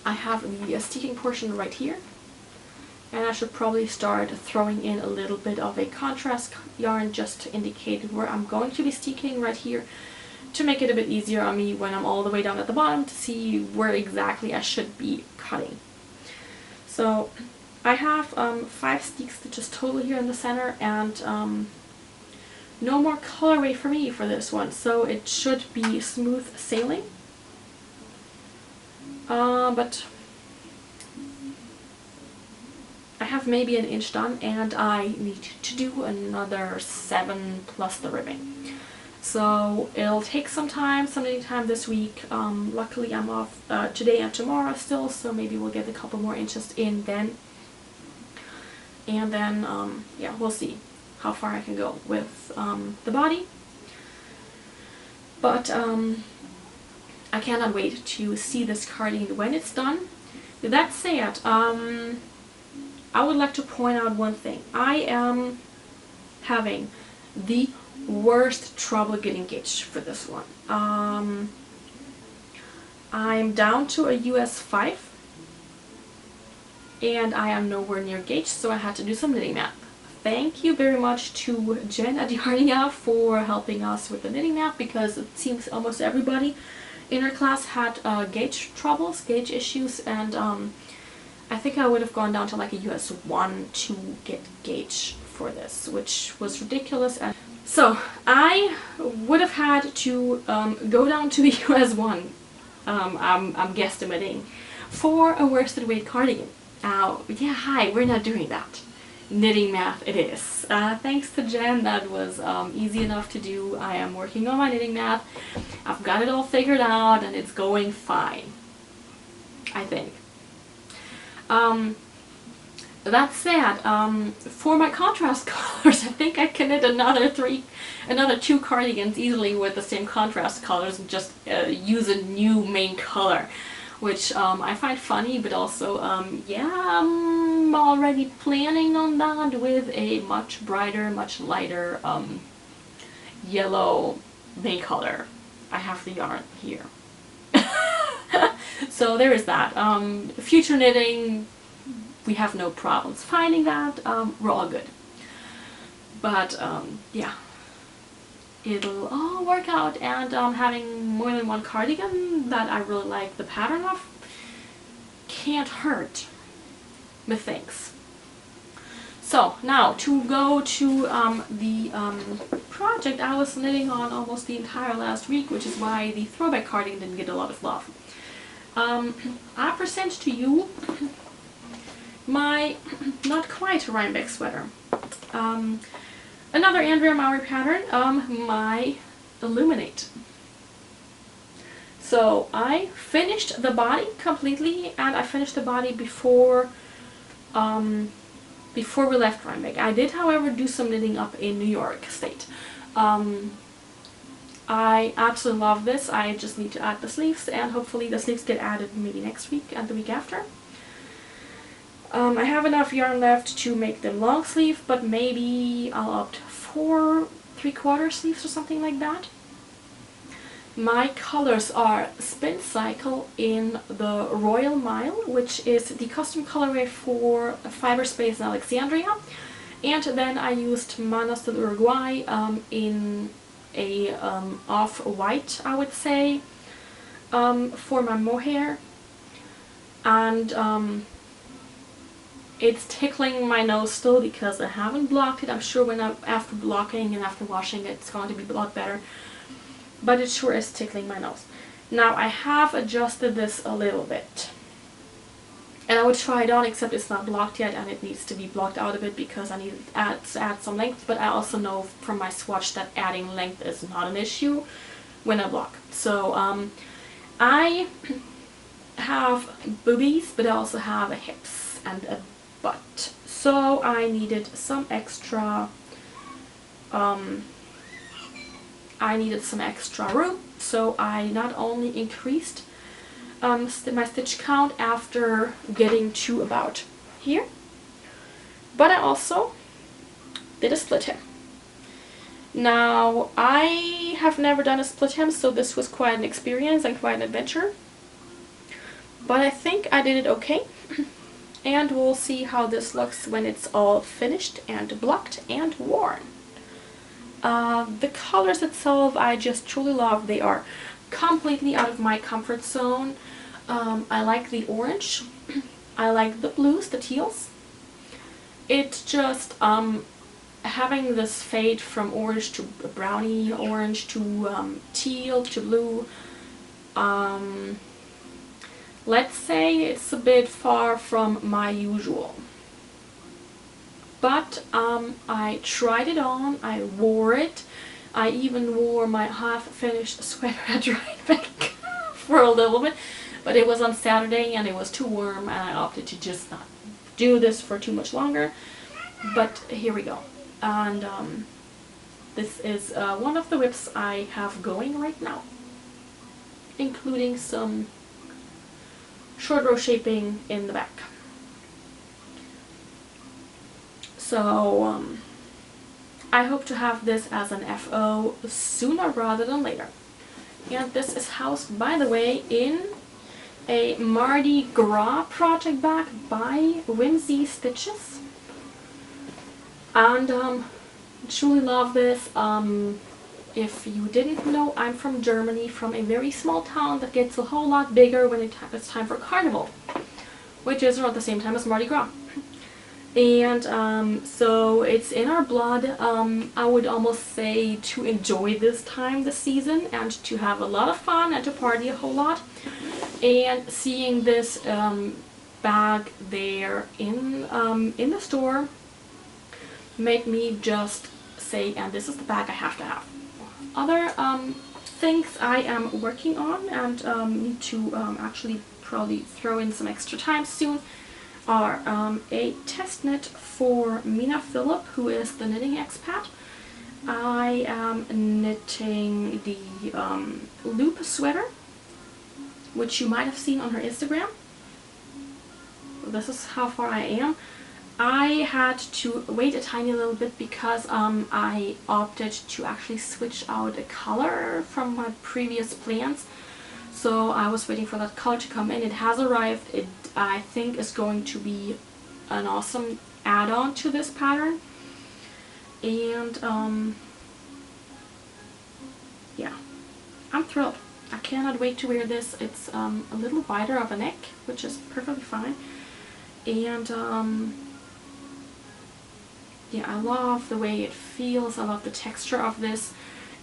I have the steeking portion right here. And I should probably start throwing in a little bit of a contrast yarn just to indicate where I'm going to be steeking right here, to make it a bit easier on me when I'm all the way down at the bottom to see where exactly I should be cutting. So I have 5 steek stitches total here in the center, and no more colorway for me for this one, so it should be smooth sailing. But I have maybe an inch done, and I need to do another 7 plus the ribbing. So it'll take some time, some knitting time this week. Luckily I'm off today and tomorrow still, so maybe we'll get a couple more inches in then. And then, yeah, we'll see how far I can go with the body. But I cannot wait to see this cardigan when it's done. With that said, I would like to point out one thing. I am having the worst trouble getting gauge for this one. I'm down to a US 5 and I am nowhere near gauge, so I had to do some knitting math. Thank you very much to Jen at Yarnia for helping us with the knitting math, because it seems almost everybody in our class had gauge troubles, gauge issues, and I think I would have gone down to like a US 1 to get gauge for this, which was ridiculous. And so I would have had to go down to the US 1, I'm guesstimating, for a worsted weight cardigan. Yeah, hi, we're not doing that. Knitting math it is. Thanks to Jen, that was easy enough to do. I am working on my knitting math. I've got it all figured out and it's going fine, I think. That said, for my contrast colors, I think I can knit another 2 cardigans easily with the same contrast colors and just use a new main color, which I find funny, but also, yeah, I'm already planning on that with a much brighter, much lighter yellow main color. I have the yarn here. So there is that. Future knitting, we have no problems finding that. We're all good. But yeah, it'll all work out, and having more than one cardigan that I really like the pattern of can't hurt, methinks. So now to go to the project I was knitting on almost the entire last week, which is why the throwback cardigan didn't get a lot of love. I present to you my not quite Rhinebeck sweater. Another Andrea Mowry pattern, my Illuminate. So I finished the body completely, and I finished the body before we left Rhinebeck. I did, however, do some knitting up in New York State. I absolutely love this. I just need to add the sleeves, and hopefully the sleeves get added maybe next week and the week after. I have enough yarn left to make them long sleeve, but maybe I'll opt for 3/4 sleeves or something like that. My colors are Spin Cycle in the Royal Mile, which is the custom colorway for Fiber Space in Alexandria, and then I used Manos del Uruguay in a off-white, I would say, for my mohair, and it's tickling my nose still because I haven't blocked it. I'm sure when after blocking and after washing it's going to be a lot better, but it sure is tickling my nose. Now I have adjusted this a little bit, and I would try it on, except it's not blocked yet and it needs to be blocked out a bit because I need to add some length, but I also know from my swatch that adding length is not an issue when I block. So I have boobies, but I also have a hips and a butt, so I needed some extra room, so I not only increased my stitch count after getting to about here, but I also did a split hem. Now I have never done a split hem, so this was quite an experience and quite an adventure, but I think I did it okay. And we'll see how this looks when it's all finished and blocked and worn. The colors itself I just truly love. They are completely out of my comfort zone. I like the orange. I like the blues, the teals. It's just having this fade from orange to brownie orange to teal to blue. Let's say it's a bit far from my usual. But I tried it on, I wore it. I even wore my half-finished sweater at Rhinebeck for a little bit, but it was on Saturday and it was too warm and I opted to just not do this for too much longer. But here we go. And this is one of the WIPs I have going right now, including some short row shaping in the back. So I hope to have this as an FO sooner rather than later. And this is housed, by the way, in a Mardi Gras project bag by Whimsy Stitches. And truly love this. If you didn't know, I'm from Germany, from a very small town that gets a whole lot bigger when it's time for Carnival, which is around the same time as Mardi Gras. And so it's in our blood. I would almost say to enjoy this time, this season, and to have a lot of fun and to party a whole lot. And seeing this bag there in the store made me just say, and this is the bag I have to have. Other things I am working on and need to actually probably throw in some extra time soon are a test knit for Mina Phillip, who is the knitting expat. I am knitting the loop sweater, which you might have seen on her Instagram. This is how far I am. I had to wait a tiny little bit because I opted to actually switch out a color from my previous plans. So I was waiting for that color to come in. It has arrived. It, I think, is going to be an awesome add-on to this pattern. And yeah, I'm thrilled. I cannot wait to wear this. It's a little wider of a neck, which is perfectly fine. And yeah, I love the way it feels. I love the texture of this.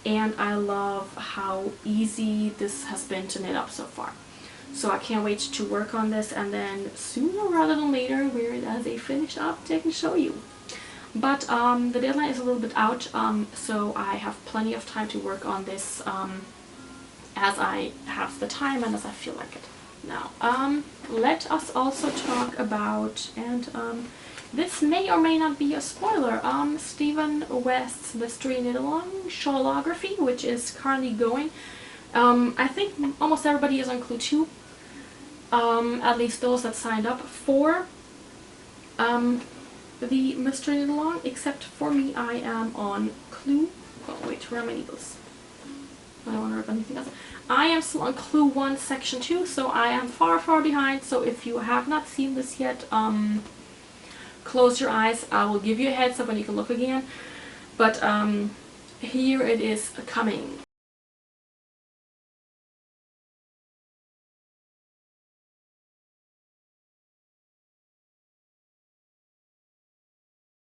And I love how easy this has been to knit up so far. So I can't wait to work on this and then sooner rather than later wear it as a finished object and show you. But the deadline is a little bit out, so I have plenty of time to work on this as I have the time and as I feel like it. Now, let us also talk about, and this may or may not be a spoiler, Stephen West's Mystery Knit-Along Shawlography, which is currently going. I think almost everybody is on Clue 2, at least those that signed up for the Mystery Knit-Along, except for me. I am on Clue, oh wait, where are my needles? I don't want to rip anything else. I am still on Clue 1 Section 2, so I am far, far behind. So if you have not seen this yet, close your eyes. I will give you a heads up when you can look again. But here it is coming.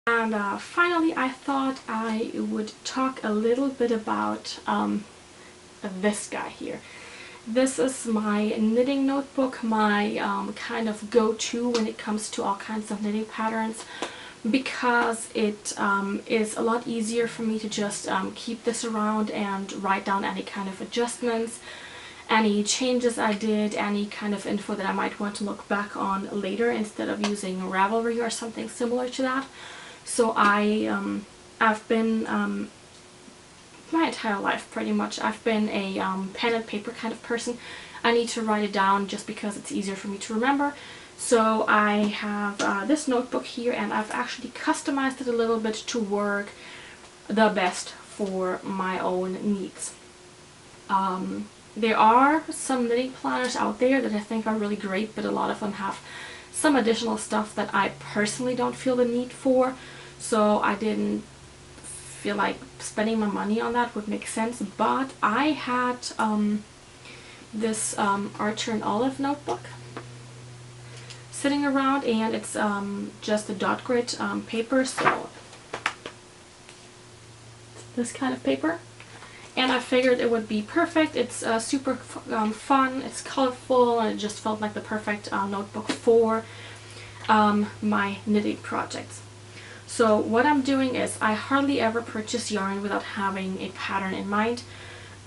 And finally, I thought I would talk a little bit about this guy here. This is my knitting notebook, my kind of go-to when it comes to all kinds of knitting patterns, because it is a lot easier for me to just keep this around and write down any kind of adjustments, any changes I did, any kind of info that I might want to look back on later instead of using Ravelry or something similar to that. So I've been my entire life pretty much, I've been a pen and paper kind of person. I need to write it down just because it's easier for me to remember. So I have this notebook here, and I've actually customized it a little bit to work the best for my own needs. There are some knitting planners out there that I think are really great, but a lot of them have some additional stuff that I personally don't feel the need for, so I didn't feel like spending my money on that would make sense. But I had this Archer and Olive notebook sitting around, and it's just a dot grid paper, so this kind of paper, and I figured it would be perfect. It's super fun, it's colorful, and it just felt like the perfect notebook for my knitting projects. So what I'm doing is I hardly ever purchase yarn without having a pattern in mind,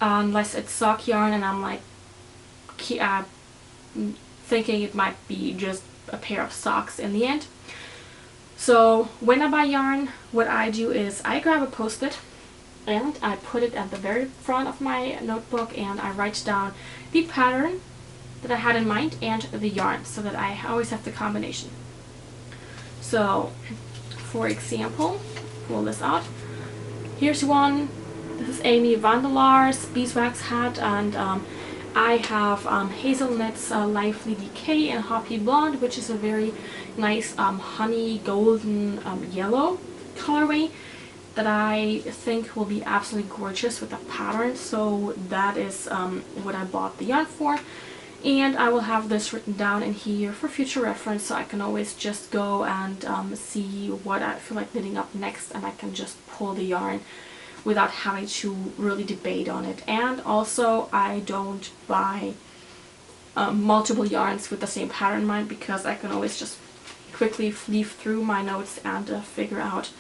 unless it's sock yarn and I'm like thinking it might be just a pair of socks in the end. So when I buy yarn, what I do is I grab a post-it and I put it at the very front of my notebook, and I write down the pattern that I had in mind and the yarn, so that I always have the combination. So for example, pull this out. Here's one. This is Amy Vandelar's beeswax hat, and I have Hazelnut's Lively Decay in Hoppy Blonde, which is a very nice honey golden yellow colorway that I think will be absolutely gorgeous with the pattern. So that is what I bought the yarn for. And I will have this written down in here for future reference, so I can always just go and see what I feel like knitting up next, and I can just pull the yarn without having to really debate on it. And also I don't buy multiple yarns with the same pattern in mind, because I can always just quickly leaf through my notes and figure out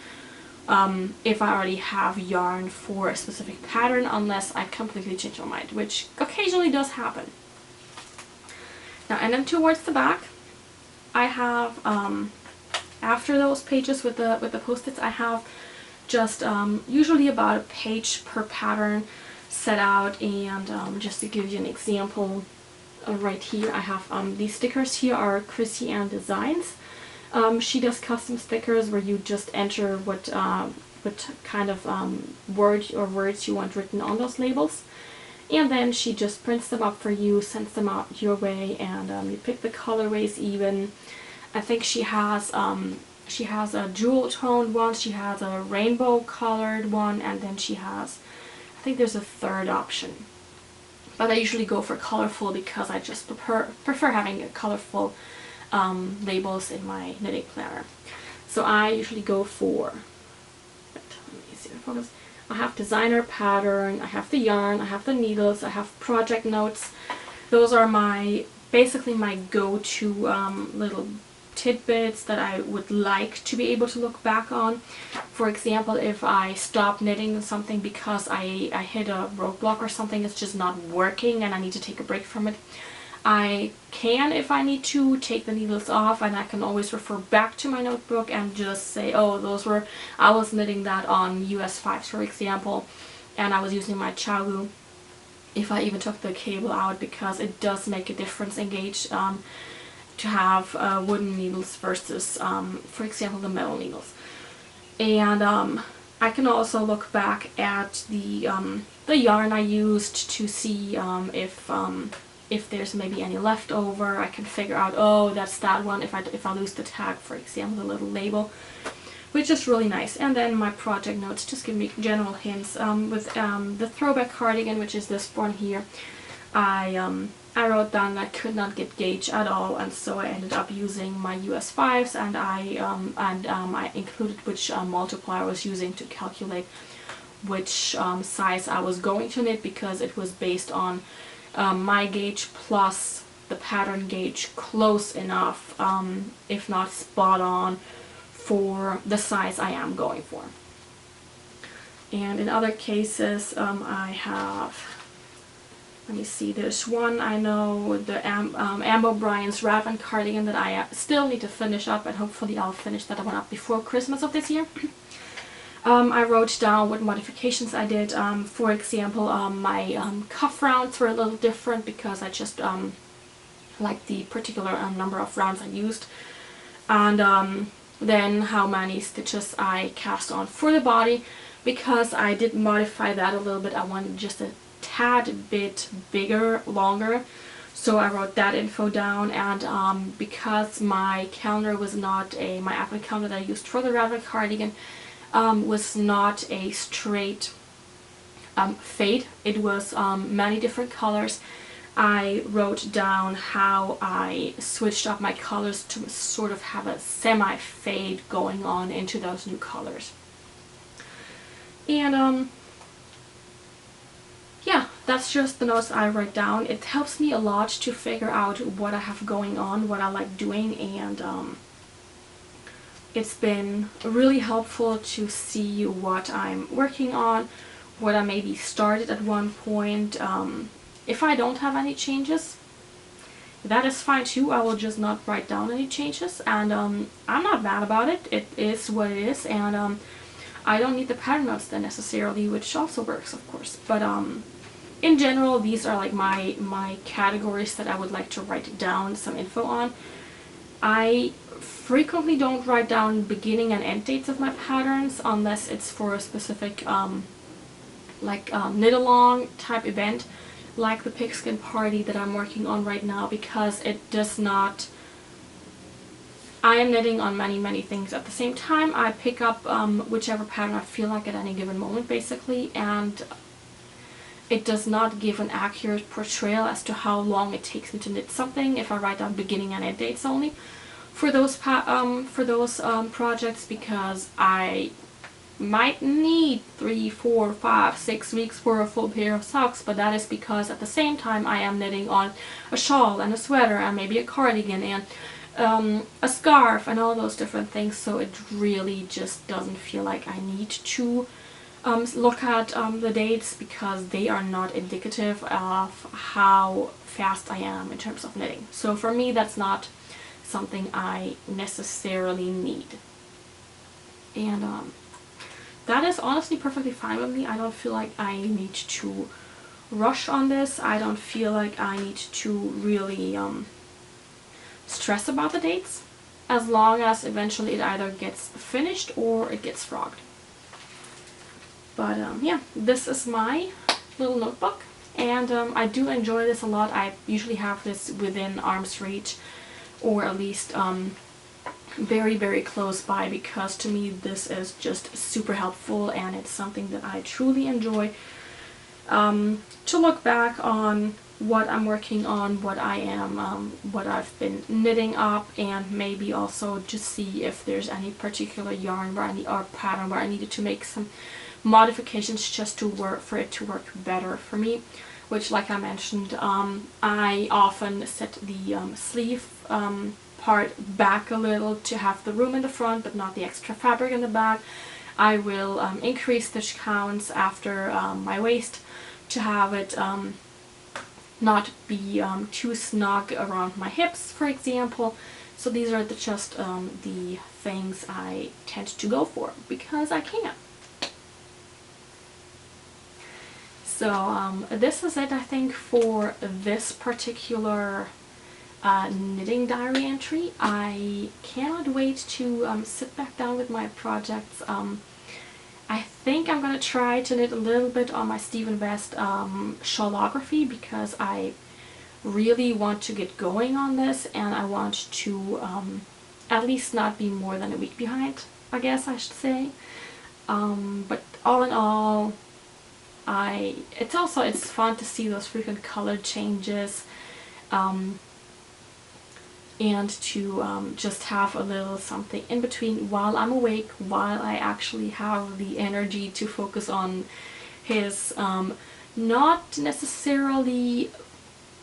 if I already have yarn for a specific pattern, unless I completely change my mind, which occasionally does happen. Now, and then towards the back, I have after those pages with the post-its, I have just usually about a page per pattern set out. And just to give you an example, right here I have these stickers. Here are Chrissy Ann Designs. She does custom stickers where you just enter what kind of word or words you want written on those labels. And then she just prints them up for you, sends them out your way, and you pick the colorways even. I think she has a jewel toned one, she has a rainbow colored one, and then she has, I think there's a third option, but I usually go for colorful because I just prefer having colorful labels in my knitting planner. So I usually go for, let me see if I focus. I have designer pattern, I have the yarn, I have the needles, I have project notes. Those are basically my go-to little tidbits that I would like to be able to look back on. For example, if I stop knitting something because I hit a roadblock or something, it's just not working and I need to take a break from it, I can, if I need to, take the needles off, and I can always refer back to my notebook and just say, oh, I was knitting that on US 5s, for example, and I was using my Chow. If I even took the cable out, because it does make a difference in gauge to have wooden needles versus, for example, the metal needles. And I can also look back at the yarn I used to see if there's maybe any leftover. I can figure out, oh, that's that one. If I lose the tag, for example, the little label, which is really nice. And then my project notes just give me general hints. With the Throwback Cardigan, which is this one here, I wrote down that I could not get gauge at all, and so I ended up using my US 5s, and I included which multiplier I was using to calculate which size I was going to knit, because it was based on my gauge plus the pattern gauge close enough, if not spot on, for the size I am going for. And in other cases, I have, let me see, there's one I know, the OBrien's Raven cardigan that I still need to finish up, and hopefully I'll finish that one up before Christmas of this year. I wrote down what modifications I did. For example, my cuff rounds were a little different because I just liked the particular number of rounds I used. And then how many stitches I cast on for the body, because I did modify that a little bit. I wanted just a tad bit bigger, longer. So I wrote that info down, and because my calendar was not my advent calendar that I used for the Raven cardigan, was not a straight fade. It was many different colors. I wrote down how I switched up my colors to sort of have a semi-fade going on into those new colors. And yeah, that's just the notes I write down. It helps me a lot to figure out what I have going on, what I like doing, and it's been really helpful to see what I'm working on, what I maybe started at one point. If I don't have any changes, that is fine too. I will just not write down any changes, and I'm not mad about it. It is what it is, and I don't need the pattern notes then necessarily, which also works, of course. But in general, these are like my categories that I would like to write down some info on. I frequently don't write down beginning and end dates of my patterns unless it's for a specific knit along type event, like the pigskin party that I'm working on right now, because it does not, I am knitting on many things at the same time. I pick up whichever pattern I feel like at any given moment, basically, and it does not give an accurate portrayal as to how long it takes me to knit something if I write down beginning and end dates only for those projects, because I might need 3, 4, 5, 6 weeks for a full pair of socks, but that is because at the same time I am knitting on a shawl and a sweater and maybe a cardigan and a scarf and all those different things, so it really just doesn't feel like I need to look at the dates, because they are not indicative of how fast I am in terms of knitting. So for me, that's not something I necessarily need. And that is honestly perfectly fine with me. I don't feel like I need to rush on this. I don't feel like I need to really stress about the dates, as long as eventually it either gets finished or it gets frogged. But yeah, this is my little notebook, and I do enjoy this a lot. I usually have this within arm's reach, or at least very close by, because to me this is just super helpful, and it's something that I truly enjoy. to look back on what I'm working on, what I've been knitting up, and maybe also just see if there's any particular yarn or pattern where I needed to make some modifications just to for it to work better for me. Which, like I mentioned, I often set the sleeve part back a little to have the room in the front but not the extra fabric in the back. I will increase stitch counts after my waist to have it not be too snug around my hips, for example. So these are just the things I tend to go for because I can. So this is it, I think, for this particular knitting diary entry. I cannot wait to sit back down with my projects. I think I'm going to try to knit a little bit on my Stephen West shawlography because I really want to get going on this, and I want to at least not be more than a week behind, I guess I should say. But all in all, it's fun to see those frequent color changes, and to just have a little something in between while I'm awake, while I actually have the energy to focus on his not necessarily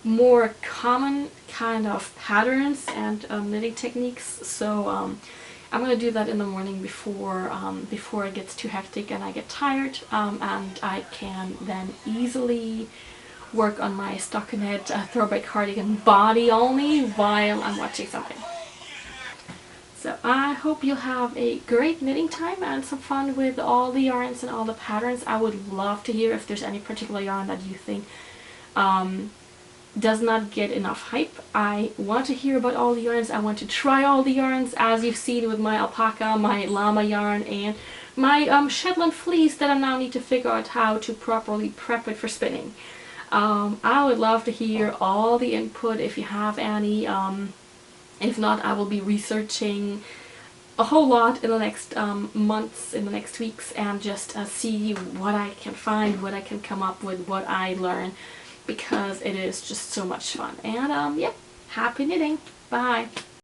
more common kind of patterns and knitting techniques. So I'm gonna do that in the morning before it gets too hectic and I get tired, and I can then easily work on my stockinette Throwback Cardigan body only while I'm watching something. So I hope you'll have a great knitting time and some fun with all the yarns and all the patterns. I would love to hear if there's any particular yarn that you think does not get enough hype. I want to hear about all the yarns. I want to try all the yarns, as you've seen with my alpaca, my llama yarn, and my Shetland Fleece that I now need to figure out how to properly prep it for spinning. I would love to hear all the input if you have any. If not, I will be researching a whole lot in the next months, in the next weeks, and just see what I can find, what I can come up with, what I learn, because it is just so much fun. And yeah, happy knitting. Bye.